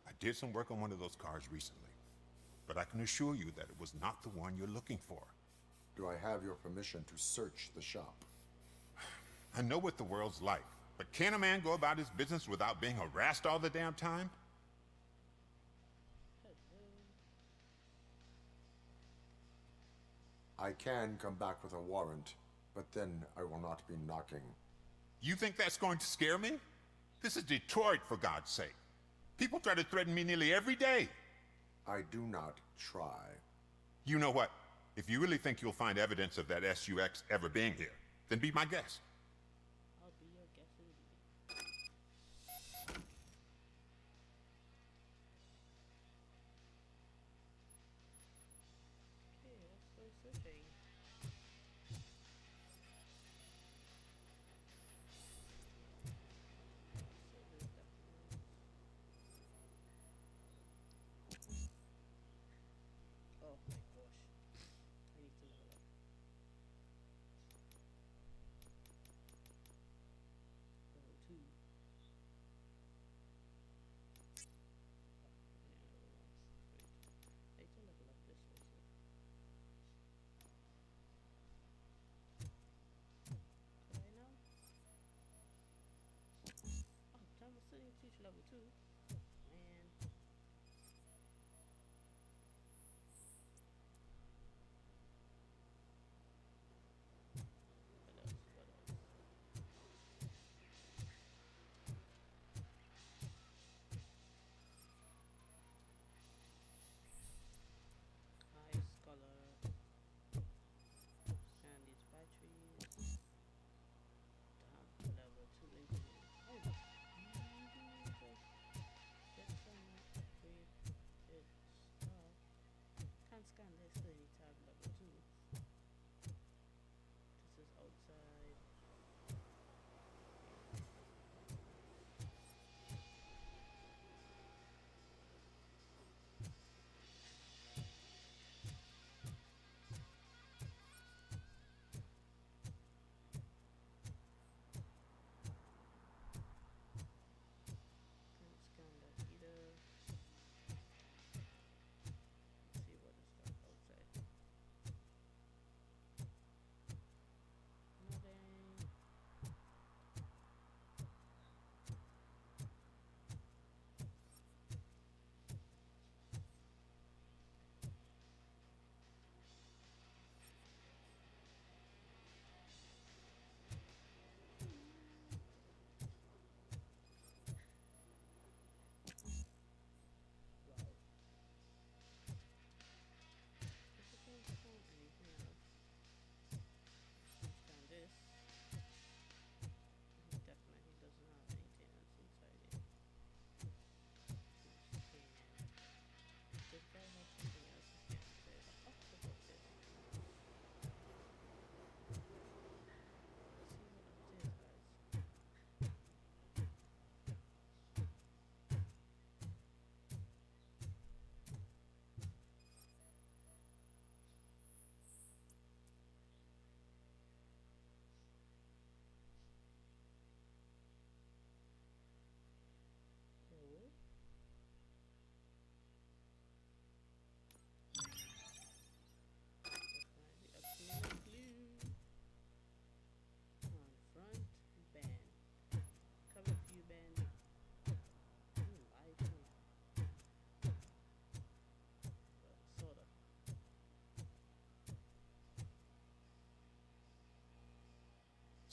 I did some work on one of those cars recently, but I can assure you that it was not the one you're looking for. Do I have your permission to search the shop? I know what the world's like, but can a man go about his business without being harassed all the damn time? I can come back with a warrant, but then I will not be knocking. You think that's going to scare me? This is Detroit, for God's sake. People try to threaten me nearly every day. I do not try. You know what? If you really think you'll find evidence of that SUX ever being here, then be my guest. I'll be your guest indeed. Okay, let's go searching. Oh my gosh. I need to level up. Level 2. I need to level up this also. Could I now? Oh, time was still need to teach level 2. Man. What else? What else? High scholar. Scan these batteries. Damn, level 2 engineering. Oh, Jesus.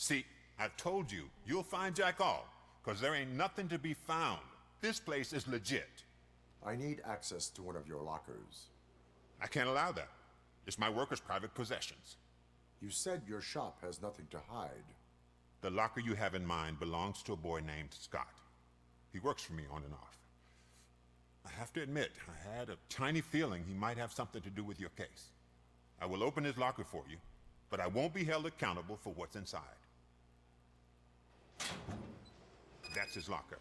See, I've told you, you'll find Jack all, because there ain't nothing to be found. This place is legit. I need access to one of your lockers. I can't allow that. It's my workers' private possessions. You said your shop has nothing to hide. The locker you have in mind belongs to a boy named Scott. He works for me on and off. I have to admit, I had a tiny feeling he might have something to do with your case. I will open his locker for you, but I won't be held accountable for what's inside. That's his locker.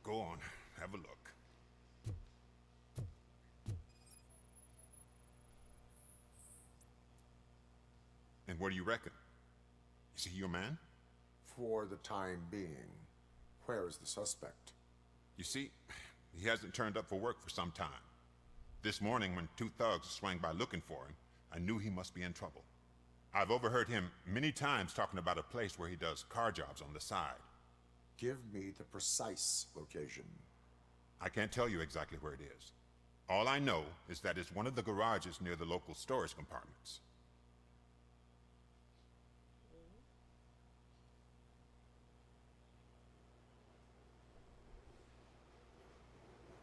Go on, have a look. And what do you reckon? Is he your man? For the time being. Where is the suspect? You see, he hasn't turned up for work for some time. This morning, when two thugs swang by looking for him, I knew he must be in trouble. I've overheard him many times talking about a place where he does car jobs on the side. Give me the precise location. I can't tell you exactly where it is. All I know is that it's one of the garages near the local storage compartments.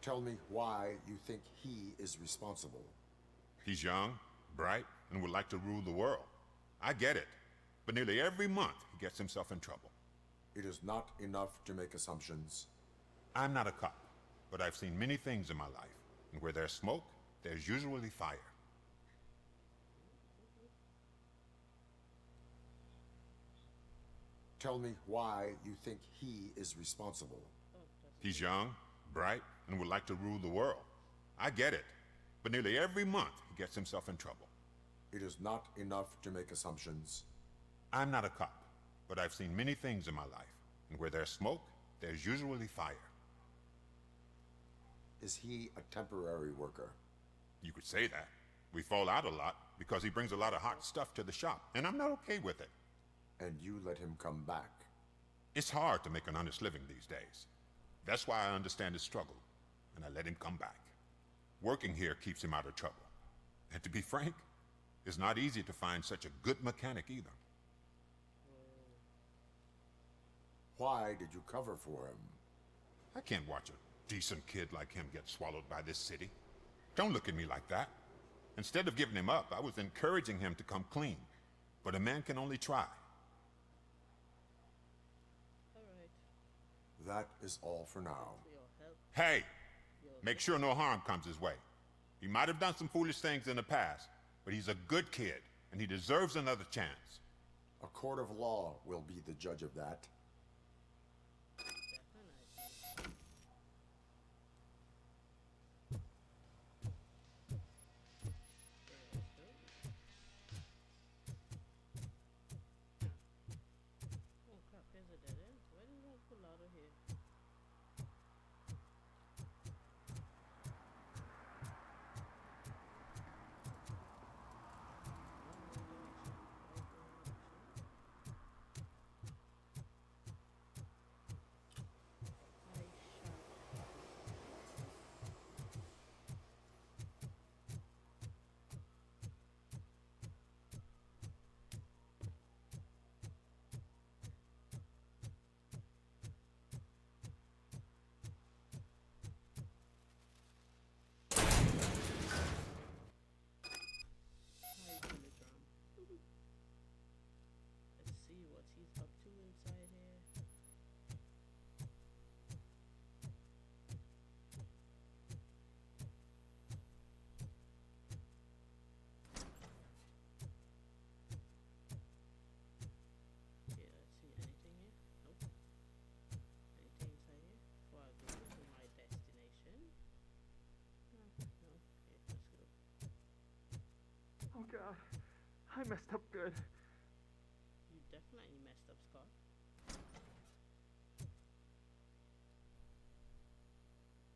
Tell me why you think he is responsible. He's young, bright, and would like to rule the world. I get it, but nearly every month he gets himself in trouble. It is not enough to make assumptions. I'm not a cop, but I've seen many things in my life, and where there's smoke, there's usually fire. Tell me why you think he is responsible. He's young, bright, and would like to rule the world. I get it, but nearly every month he gets himself in trouble. It is not enough to make assumptions. I'm not a cop, but I've seen many things in my life, and where there's smoke, there's usually fire. Is he a temporary worker? You could say that. We fall out a lot because he brings a lot of hot stuff to the shop, and I'm not okay with it. And you let him come back? It's hard to make an honest living these days. That's why I understand his struggle, and I let him come back. Working here keeps him out of trouble. And to be frank, it's not easy to find such a good mechanic either. Why did you cover for him? I can't watch a decent kid like him get swallowed by this city. Don't look at me like that. Instead of giving him up, I was encouraging him to come clean. But a man can only try. That is all for now. Hey, make sure no harm comes his way. He might have done some foolish things in the past, but he's a good kid, and he deserves another chance. A court of law will be the judge of that. Oh crap, here's a dead end. Why did I pull out of here? Let's see what he's up to inside here. Okay, let's see anything here. Nope. Anything inside here before I go to my destination? No. Okay, let's go. Oh god, I messed up good. You definitely messed up, Scott.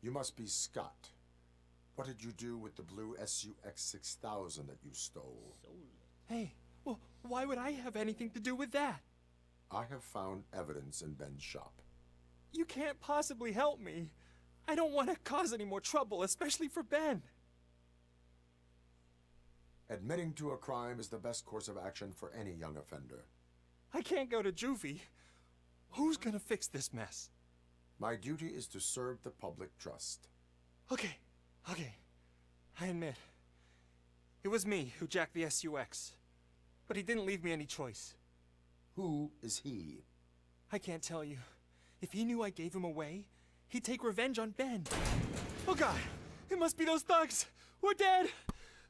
You must be Scott. What did you do with the blue SUX 6000 that you stole? Hey, well, why would I have anything to do with that? I have found evidence in Ben's shop. You can't possibly help me. I don't want to cause any more trouble, especially for Ben. Admitting to a crime is the best course of action for any young offender. I can't go to juvie. Who's gonna fix this mess? My duty is to serve the public trust. Okay. I admit. It was me who jacked the SUX. But he didn't leave me any choice. Who is he? I can't tell you. If he knew I gave him away, he'd take revenge on Ben. Oh God! It must be those thugs! We're dead!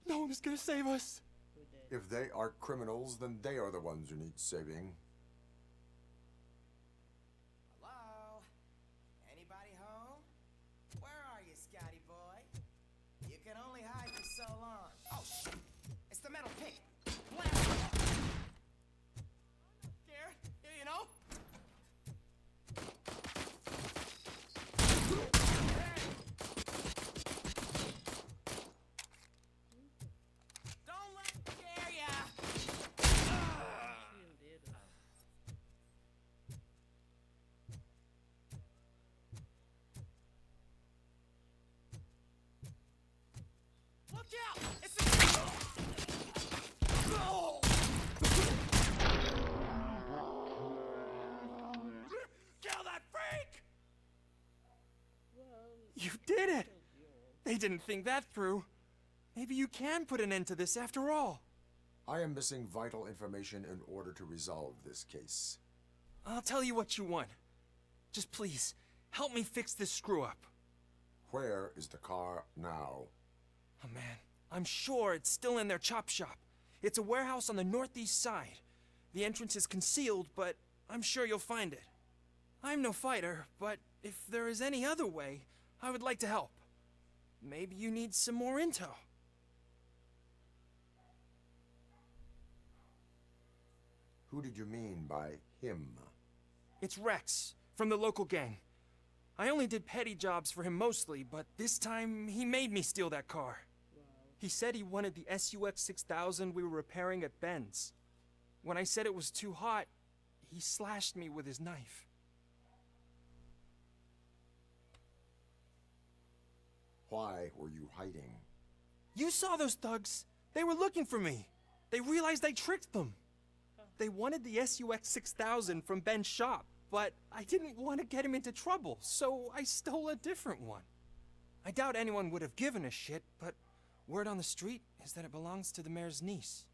No one is gonna save us. If they are criminals, then they are the ones who need saving. Hello? Anybody home? Where are you, Scotty boy? You can only hide for so long. Oh, shit! It's the metal pig! Blast it! Here, you know? Don't let it scare ya! Look out! It's a... Oh! Kill that freak! You did it! They didn't think that through. Maybe you can put an end to this after all. I am missing vital information in order to resolve this case. I'll tell you what you want. Just please, help me fix this screw-up. Where is the car now? Oh man, I'm sure it's still in their chop shop. It's a warehouse on the northeast side. The entrance is concealed, but I'm sure you'll find it. I'm no fighter, but if there is any other way, I would like to help. Maybe you need some more intel. Who did you mean by him? It's Rex, from the local gang. I only did petty jobs for him mostly, but this time he made me steal that car. He said he wanted the SUX 6000 we were repairing at Ben's. When I said it was too hot, he slashed me with his knife. Why were you hiding? You saw those thugs. They were looking for me. They realized I tricked them. They wanted the SUX 6000 from Ben's shop, but I didn't want to get him into trouble, so I stole a different one. I doubt anyone would have given a shit, but word on the street is that it belongs to the mayor's niece.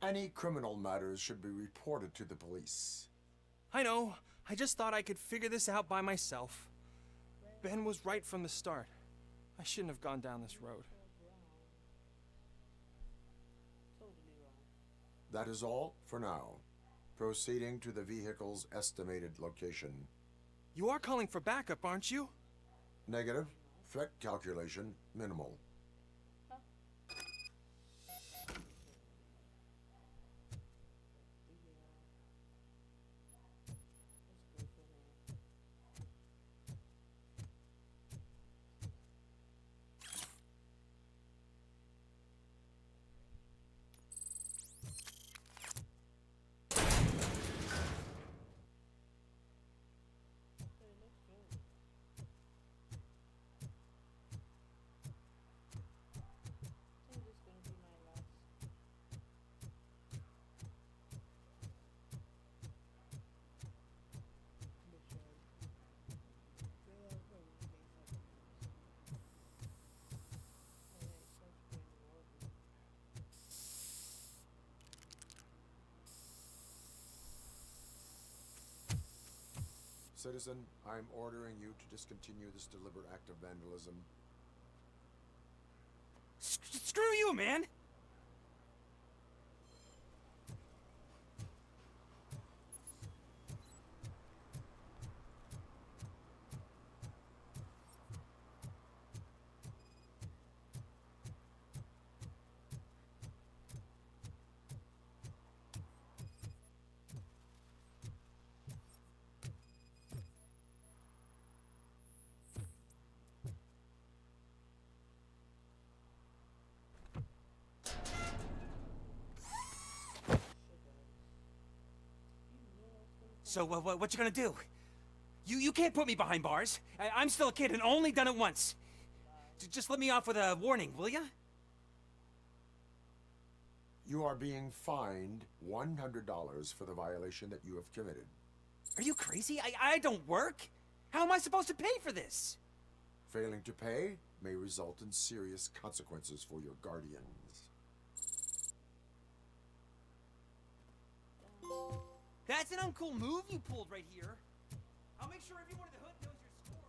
Any criminal matters should be reported to the police. I know. I just thought I could figure this out by myself. Ben was right from the start. I shouldn't have gone down this road. That is all for now. Proceeding to the vehicle's estimated location. You are calling for backup, aren't you? Negative. Threat calculation minimal. Citizen, I'm ordering you to discontinue this deliberate act of vandalism. Screw you, man! So, what you gonna do? You can't put me behind bars. I'm still a kid and only done it once. Just let me off with a warning, will ya? You are being fined $100 for the violation that you have committed. Are you crazy? I don't work. How am I supposed to pay for this? Failing to pay may result in serious consequences for your guardians. That's an uncool move you pulled right here. I'll make sure everyone in the hood knows your score.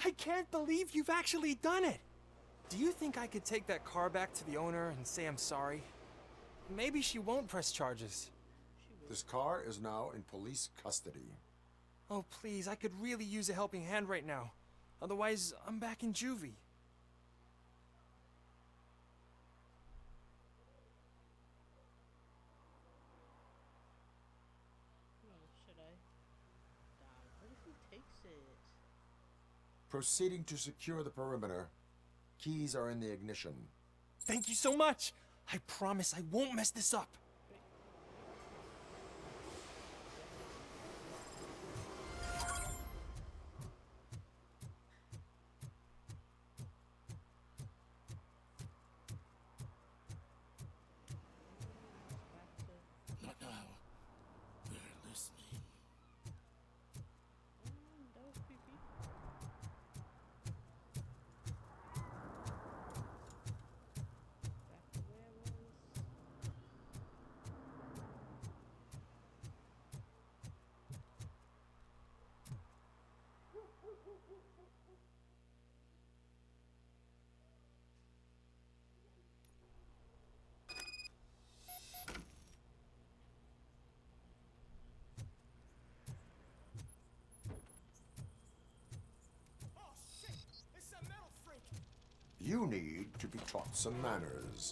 I can't believe you've actually done it! Do you think I could take that car back to the owner and say I'm sorry? Maybe she won't press charges. This car is now in police custody. Oh, please, I could really use a helping hand right now. Otherwise, I'm back in juvie. Should I? What if he takes it? Proceeding to secure the perimeter. Keys are in the ignition. Thank you so much! I promise I won't mess this up. Not now. They're listening. That was creepy. Back to where I was. You need to be taught some manners.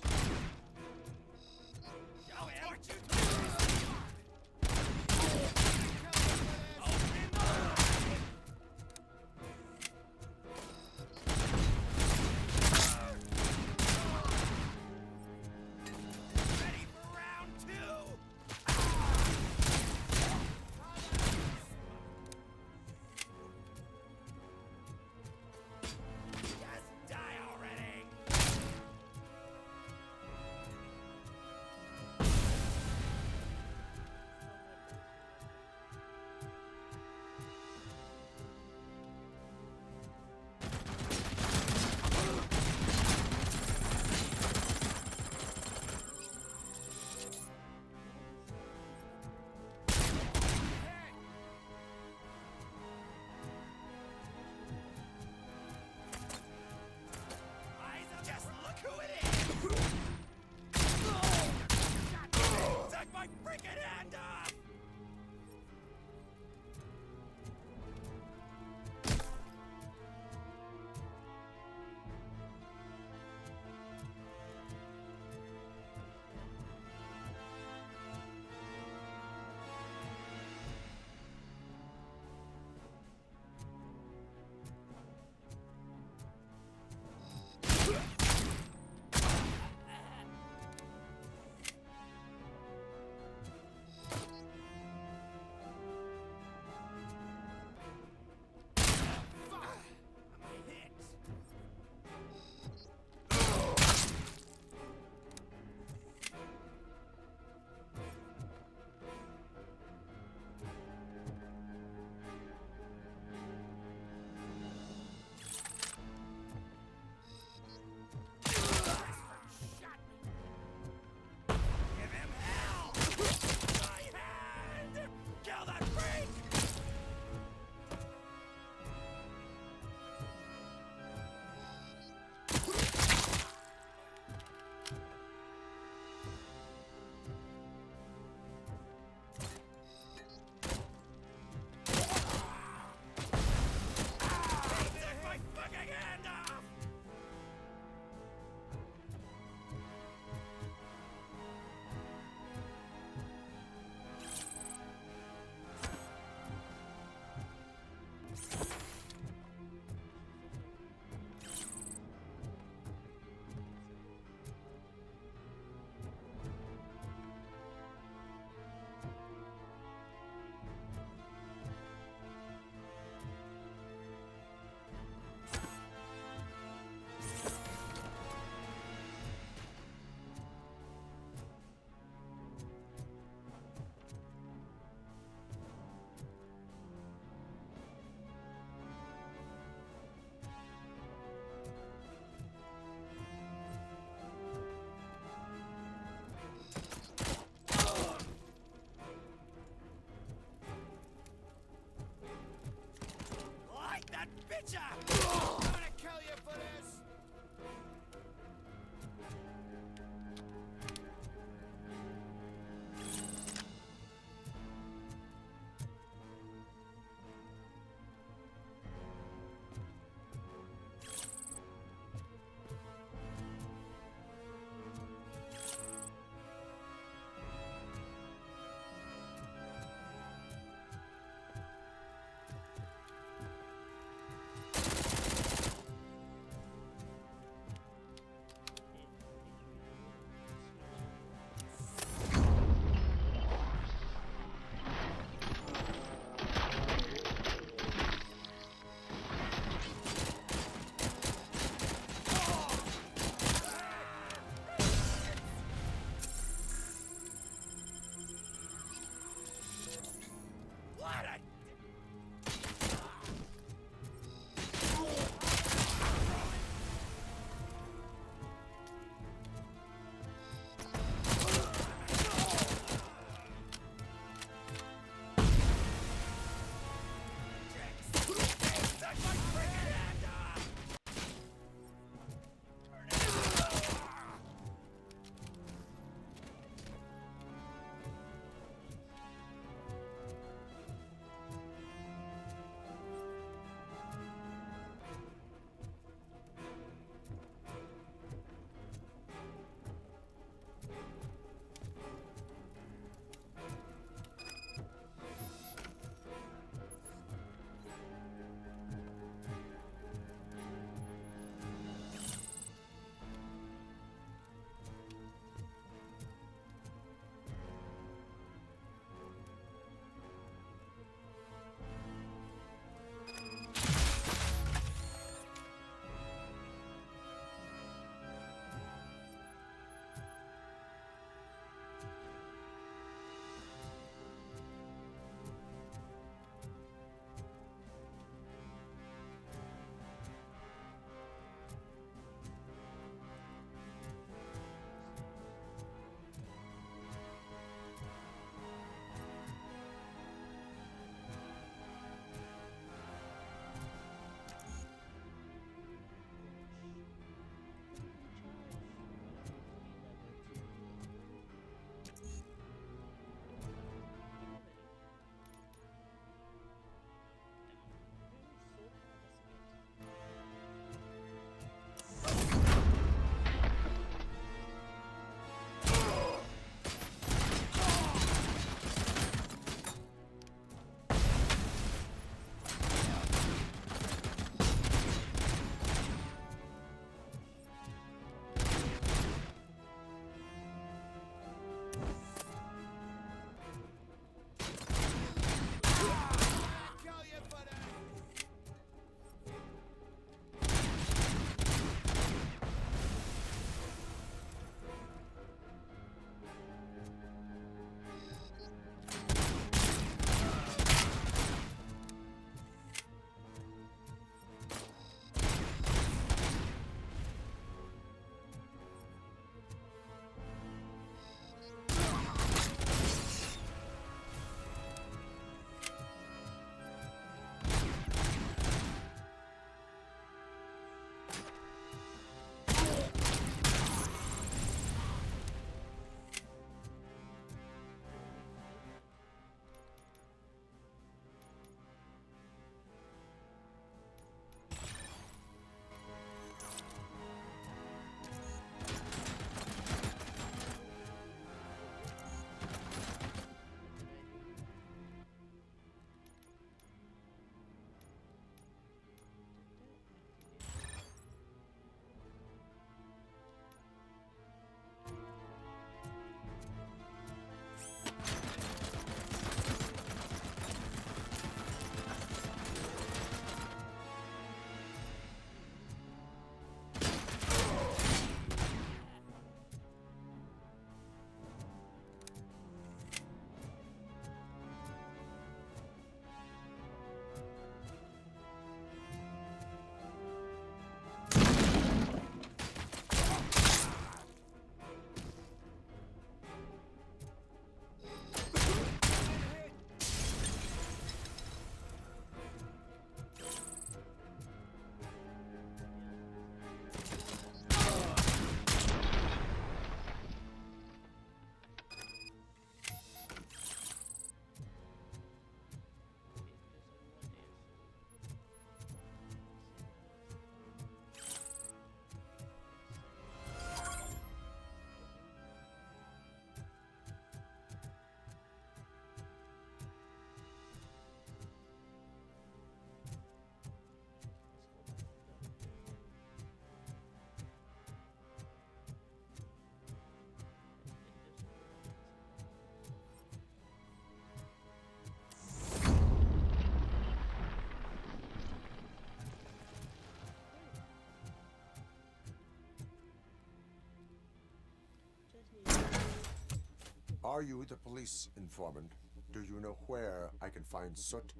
Are you the police informant? Do you know where I can find Soot?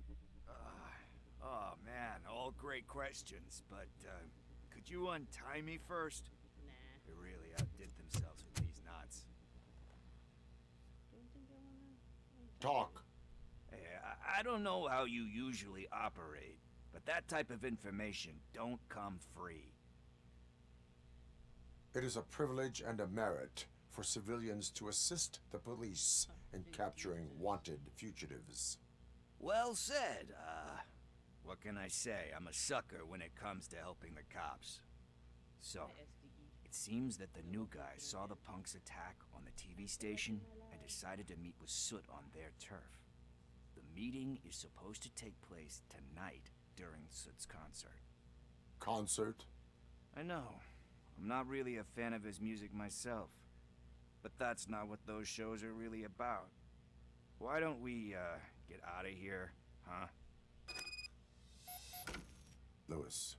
Oh man, all great questions, but could you untie me first? Nah. They really outdid themselves with these knots. Don't think I wanna... Talk. Hey, I don't know how you usually operate, but that type of information don't come free. It is a privilege and a merit for civilians to assist the police in capturing wanted fugitives. Well said. What can I say? I'm a sucker when it comes to helping the cops. So, it seems that the new guy saw the punks attack on the TV station and decided to meet with Soot on their turf. The meeting is supposed to take place tonight during Soot's concert. Concert? I know. I'm not really a fan of his music myself. But that's not what those shows are really about. Why don't we, get out of here, huh? Lewis,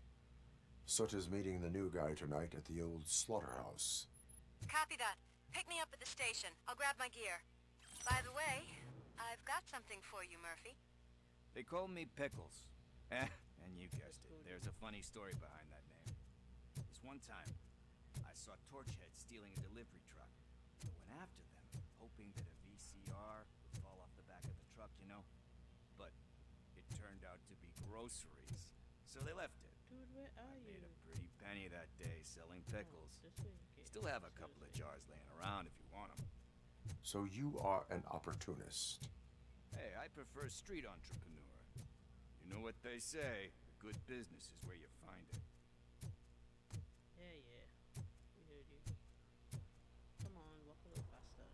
Soot is meeting the new guy tonight at the old slaughterhouse. Copy that. Pick me up at the station. I'll grab my gear. By the way, I've got something for you, Murphy. They call me Pickles. And you guessed it. There's a funny story behind that name. This one time, I saw Torchhead stealing a delivery truck. I went after them, hoping that a VCR would fall off the back of the truck, you know? But it turned out to be groceries, so they left it. Dude, where are I you? made a pretty penny that day selling pickles. This way, okay. Still have a couple of jars laying around if you want them. So you are an opportunist. Hey, I prefer street entrepreneur. You know what they say, a good business is where you find it. Yeah, yeah. We heard you. Come on, walk a little faster.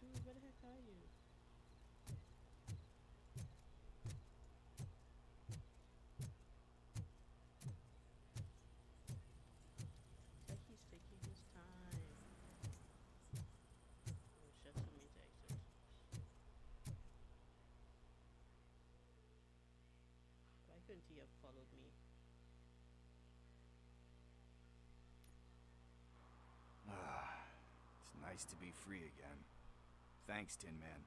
Dude, where the heck are you? Nice to be free again. Thanks, Tin Man.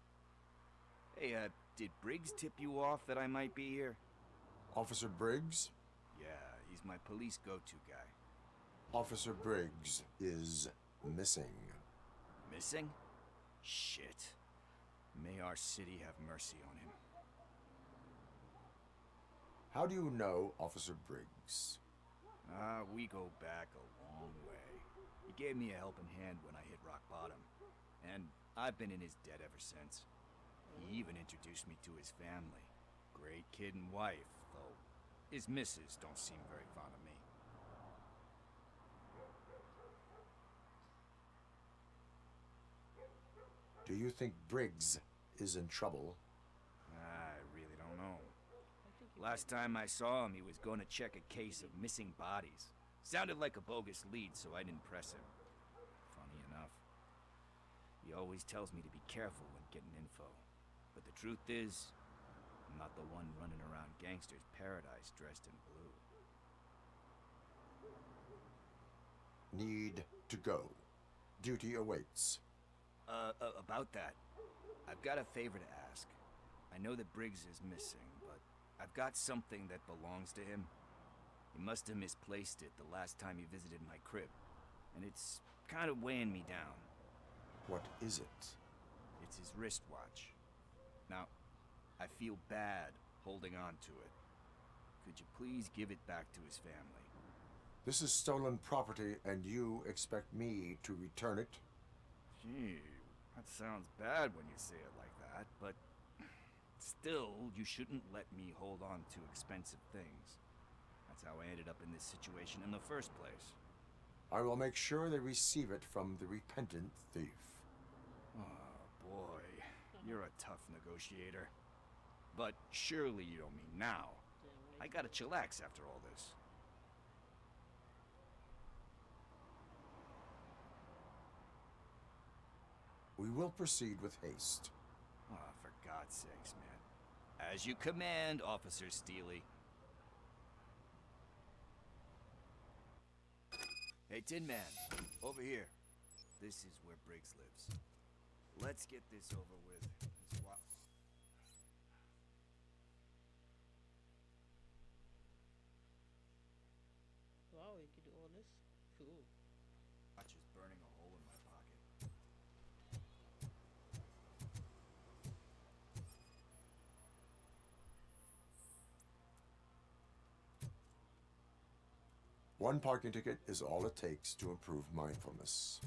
Hey, did Briggs tip you off that I might be here? Officer Briggs? Yeah, he's my police go-to guy. Officer Briggs is missing. Missing? Shit. May our city have mercy on him. How do you know Officer Briggs? We go back a long way. He gave me a helping hand when I hit rock bottom. And I've been in his debt ever since. He even introduced me to his family. Great kid and wife, though his missus don't seem very fond of me. Do you think Briggs is in trouble? I really don't know. Last time I saw him, he was going to check a case of missing bodies. Sounded like a bogus lead, so I didn't press him. Funny enough. He always tells me to be careful when getting info. But the truth is, I'm not the one running around gangsters' paradise dressed in blue. Need to go. Duty awaits. About that, I've got a favor to ask. I know that Briggs is missing, but I've got something that belongs to him. He must have misplaced it the last time he visited my crib, and it's kind of weighing me down. What is it? It's his wristwatch. Now, I feel bad holding on to it. Could you please give it back to his family? This is stolen property, and you expect me to return it? Gee, that sounds bad when you say it like that, but still, you shouldn't let me hold on to expensive things. That's how I ended up in this situation in the first place. I will make sure they receive it from the repentant thief. Oh, boy. You're a tough negotiator. But surely you don't mean now. I gotta chillax after all this. We will proceed with haste. Oh, for God's sakes, man. As you command, Officer Steely. Hey, Tin Man, over here. This is where Briggs lives. Let's get this over with. Wow, you can do all this? Cool. Watch is burning a hole in my pocket. One parking ticket is all it takes to improve mindfulness.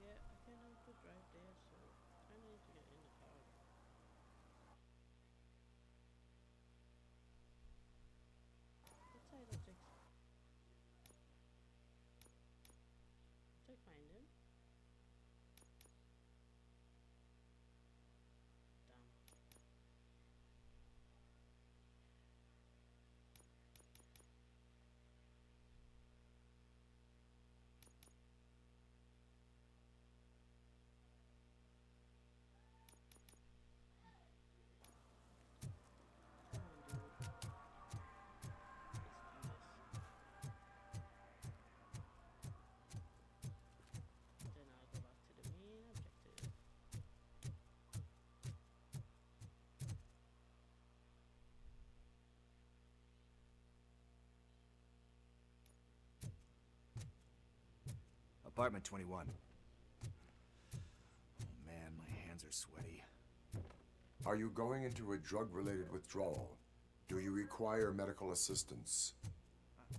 Yeah, I can know to drive there, so I need to get in the car. What side objects? Did I find him? Damn. Come on, dude. Let's do this. Then I'll go back to the main objective. Apartment 21. Oh man, my hands are sweaty. Are you going into a drug-related withdrawal? Do you require medical assistance?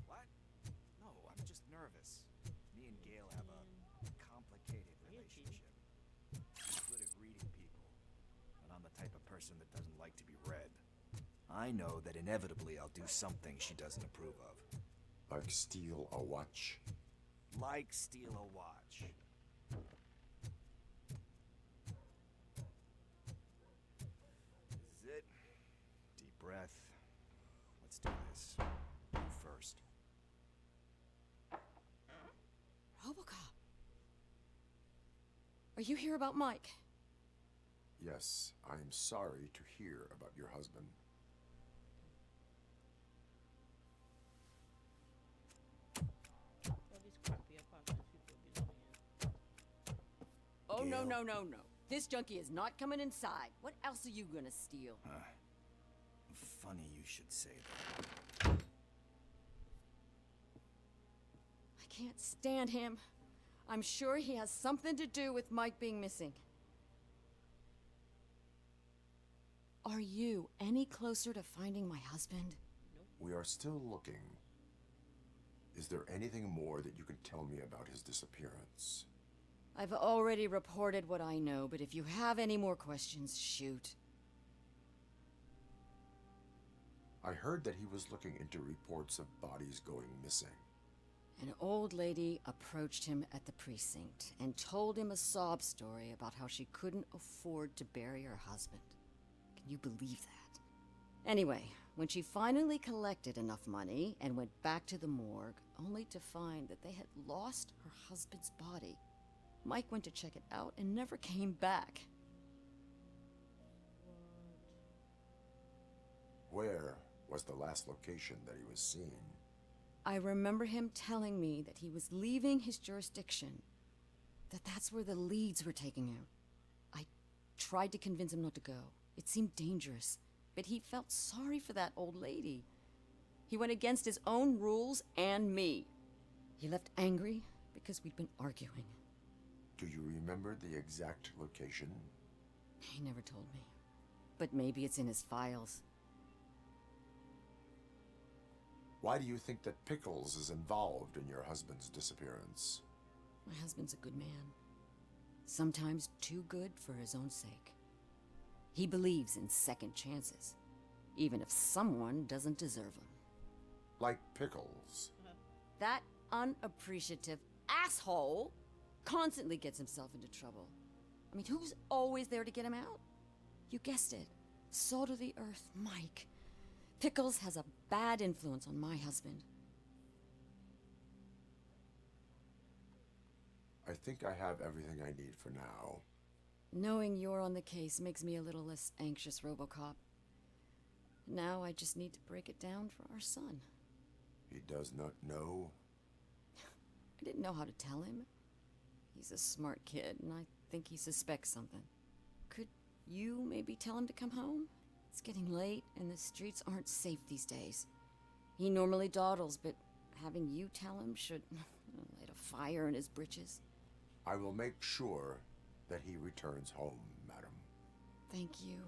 What? No, I'm just nervous. Me and Gail have a complicated relationship. I'm good at reading people, but I'm the type of person that doesn't like to be read. I know that inevitably I'll do something she doesn't approve of. Like steal a watch? Like steal a watch. This is it. Deep breath. Let's do this. You first. RoboCop? Are you here about Mike? Yes, I'm sorry to hear about your husband. All these crappy apartments people be living in. Oh, no, Gail. no, no, no. This junkie is not coming inside. What else are you gonna steal? Funny you should say that. I can't stand him. I'm sure he has something to do with Mike being missing. Are you any closer to finding my husband? We are still looking. Is there anything more that you can tell me about his disappearance? I've already reported what I know, but if you have any more questions, shoot. I heard that he was looking into reports of bodies going missing. An old lady approached him at the precinct and told him a sob story about how she couldn't afford to bury her husband. Can you believe that? Anyway, when she finally collected enough money and went back to the morgue, only to find that they had lost her husband's body, Mike went to check it out and never came back. Where was the last location that he was seen? I remember him telling me that he was leaving his jurisdiction, that's where the leads were taking him. I tried to convince him not to go. It seemed dangerous, but he felt sorry for that old lady. He went against his own rules and me. He left angry because we'd been arguing. Do you remember the exact location? He never told me, but maybe it's in his files. Why do you think that Pickles is involved in your husband's disappearance? My husband's a good man. Sometimes too good for his own sake. He believes in second chances, even if someone doesn't deserve them. Like Pickles. That unappreciative asshole constantly gets himself into trouble. I mean, who's always there to get him out? You guessed it. Salt of the earth, Mike. Pickles has a bad influence on my husband. I think I have everything I need for now. Knowing you're on the case makes me a little less anxious, RoboCop. Now I just need to break it down for our son. He does not know? I didn't know how to tell him. He's a smart kid, and I think he suspects something. Could you maybe tell him to come home? It's getting late, and the streets aren't safe these days. He normally dawdles, but having you tell him should light a fire in his britches. I will make sure that he returns home, madam. Thank you.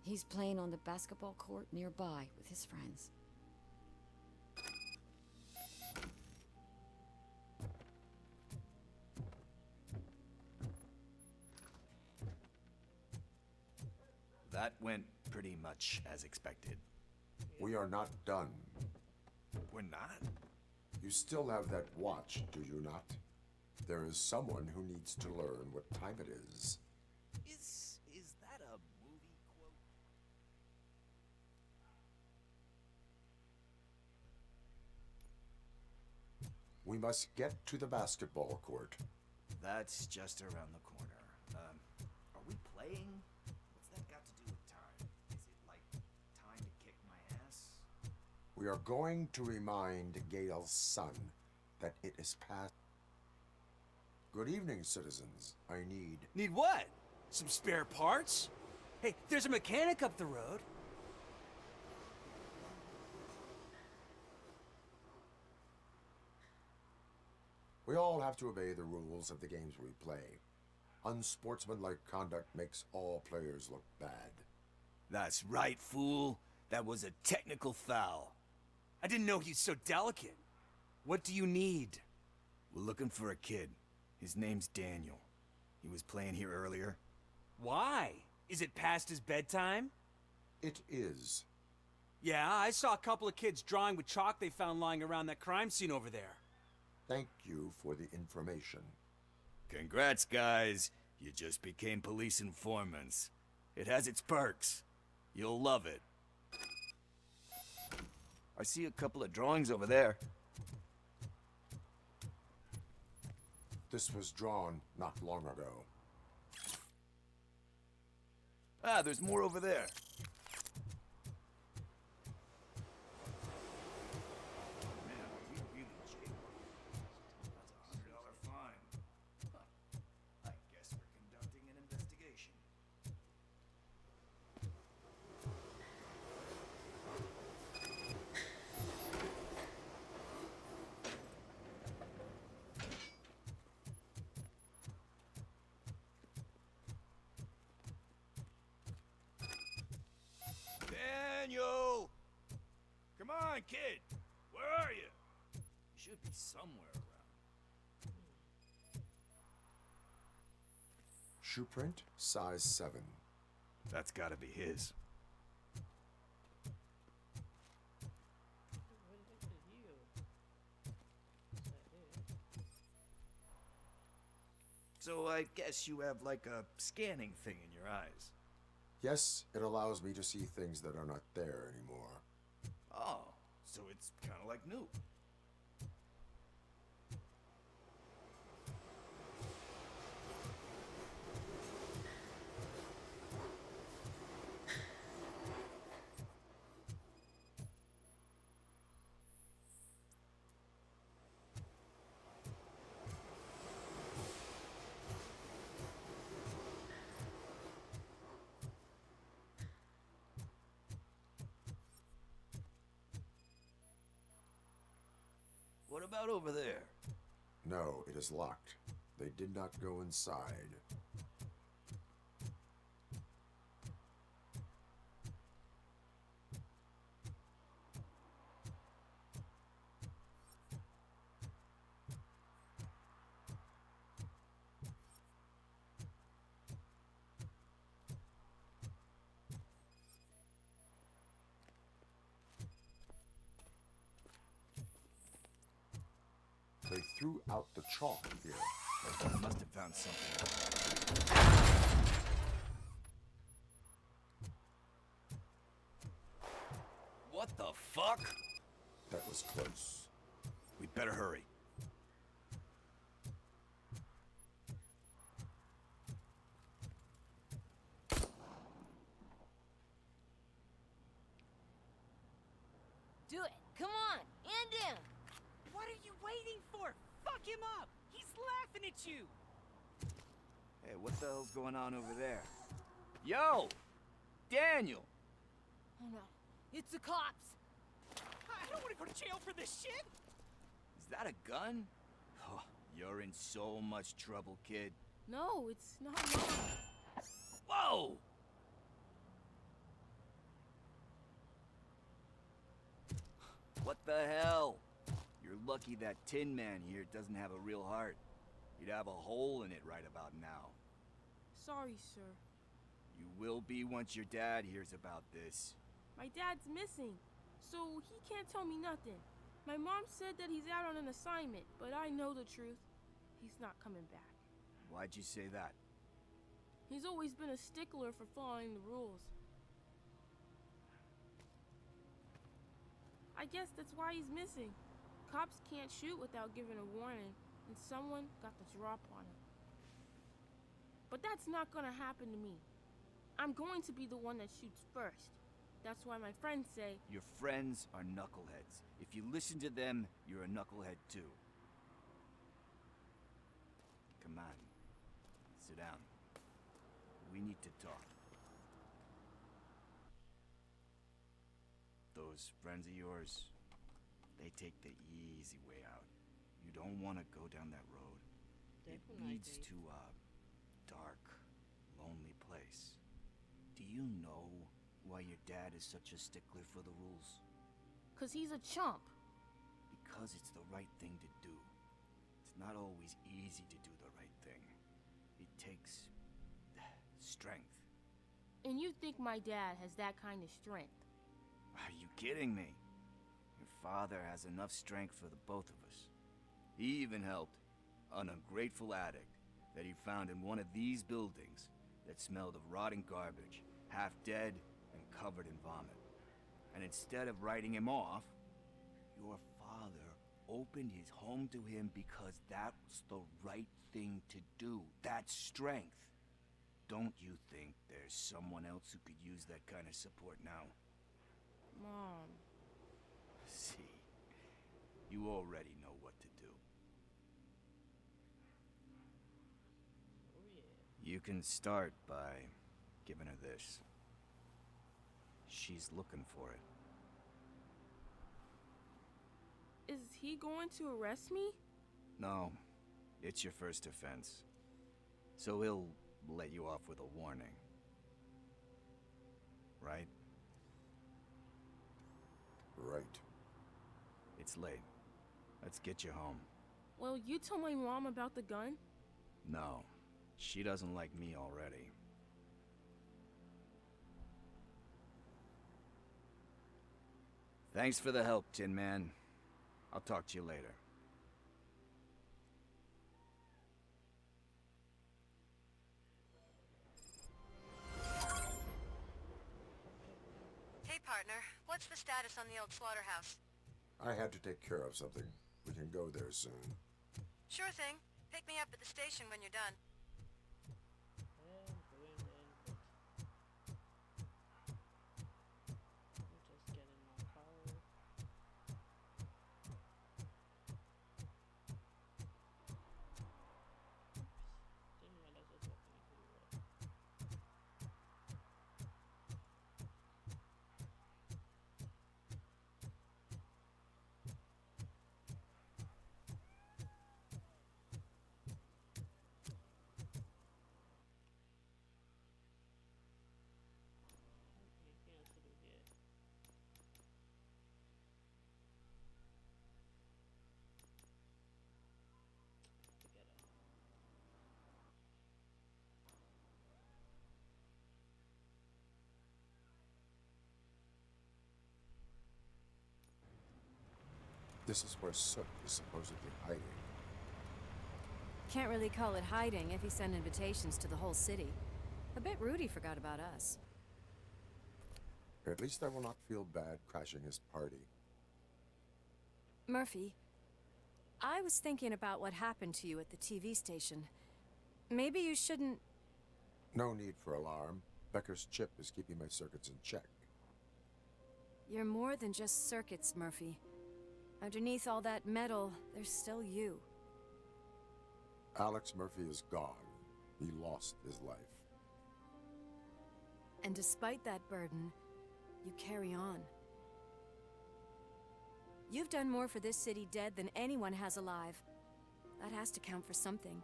He's playing on the basketball court nearby with his friends. That went pretty much as expected. We are not done. We're not? You still have that watch, do you not? There is someone who needs to learn what time it is. Is that a movie quote? We must get to the basketball court. That's just around the corner. Are we playing? What's that got to do with time? Is it like time to kick my ass? We are going to remind Gail's son that it is past. Good evening, citizens. I need... Need what? Some spare parts? Hey, there's a mechanic up the road. We all have to obey the rules of the games we play. Unsportsmanlike conduct makes all players look bad. That's right, fool. That was a technical foul. I didn't know he's so delicate. What do you need? We're looking for a kid. His name's Daniel. He was playing here earlier. Why? Is it past his bedtime? It is. Yeah, I saw a couple of kids drawing with chalk they found lying around that crime scene over there. Thank you for the information. Congrats, guys. You just became police informants. It has its perks. You'll love it. I see a couple of drawings over there. This was drawn not long ago. Ah, there's more over there. Man, we really jaywalked. That's a $100 fine. Huh. I guess we're conducting an investigation. Daniel! Come on, kid! Where are you? You should be somewhere around. Shoe print, size 7. That's gotta be his. So I guess you have like a scanning thing in your eyes. Yes, it allows me to see things that are not there anymore. Oh, so it's kind of like new. What about over there? No, it is locked. They did not go inside. They threw out the chalk here. Must have found something. What the fuck? That was close. We better hurry. Do it. Come on. End him. What are you waiting for? Fuck him up. He's laughing at you. Hey, what the hell's going on over there? Yo! Daniel! Oh no. It's the cops. I don't want to go to jail for this shit. Is that a gun? Oh, you're in so much trouble, kid. No, it's not mine. Whoa! What the hell? You're lucky that Tin Man here doesn't have a real heart. You'd have a hole in it right about now. Sorry, sir. You will be once your dad hears about this. My dad's missing, so he can't tell me nothing. My mom said that he's out on an assignment, but I know the truth. He's not coming back. Why'd you say that? He's always been a stickler for following the rules. I guess that's why he's missing. Cops can't shoot without giving a warning, and someone got the drop on him. But that's not gonna happen to me. I'm going to be the one that shoots first. That's why my friends say... Your friends are knuckleheads. If you listen to them, you're a knucklehead too. Come on. Sit down. We need to talk. Those friends of yours, they take the easy way out. You don't want to go down that road. It leads to a dark, lonely place. Do you know why your dad is such a stickler for the rules? 'Cause he's a chump. Because it's the right thing to do. It's not always easy to do the right thing. It takes strength. And you think my dad has that kind of strength? Are you kidding me? Your father has enough strength for the both of us. He even helped an ungrateful addict that he found in one of these buildings that smelled of rotting garbage, half dead and covered in vomit. And instead of writing him off, your father opened his home to him because that was the right thing to do. That's strength. Don't you think there's someone else who could use that kind of support now? Mom. See, you already know what to do. Oh yeah. You can start by giving her this. She's looking for it. Is he going to arrest me? No, it's your first offense. So he'll let you off with a warning. Right? Right. It's late. Let's get you home. Well, you told my mom about the gun? No, she doesn't like me already. Thanks for the help, Tin Man. I'll talk to you later. Hey, partner. What's the status on the old slaughterhouse? I had to take care of something. We can go there soon. Sure thing. Pick me up at the station when you're done. And going in, but just get in my car. Didn't realize I was walking into the wall. Anything else to do here? Forget it. This is where Sook is supposedly hiding. Can't really call it hiding if he sent invitations to the whole city. A bit rude he forgot about us. At least I will not feel bad crashing his party. Murphy, I was thinking about what happened to you at the TV station. Maybe you shouldn't... No need for alarm. Becker's chip is keeping my circuits in check. You're more than just circuits, Murphy. Underneath all that metal, there's still you. Alex Murphy is gone. He lost his life. And despite that burden, you carry on. You've done more for this city dead than anyone has alive. That has to count for something.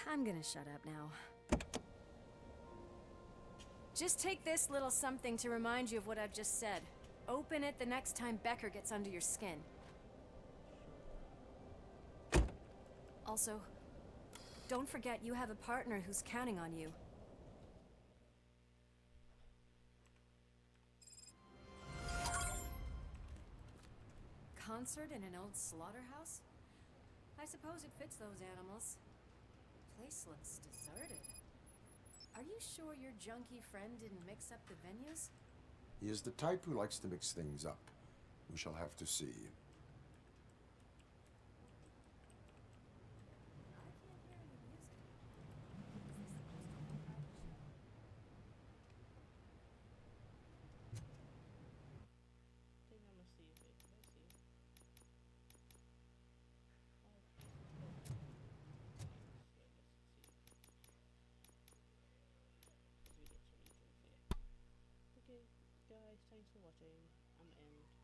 I'm gonna shut up now. Just take this little something to remind you of what I've just said. Open it the next time Becker gets under your skin. Also, don't forget you have a partner who's counting on you. Concert in an old slaughterhouse? I suppose it fits those animals. The place looks deserted. Are you sure your junkie friend didn't mix up the venues? He is the type who likes to mix things up. We shall have to see. I think I'm gonna see if it. Let's see. Okay, guys, thanks for watching. I'm end.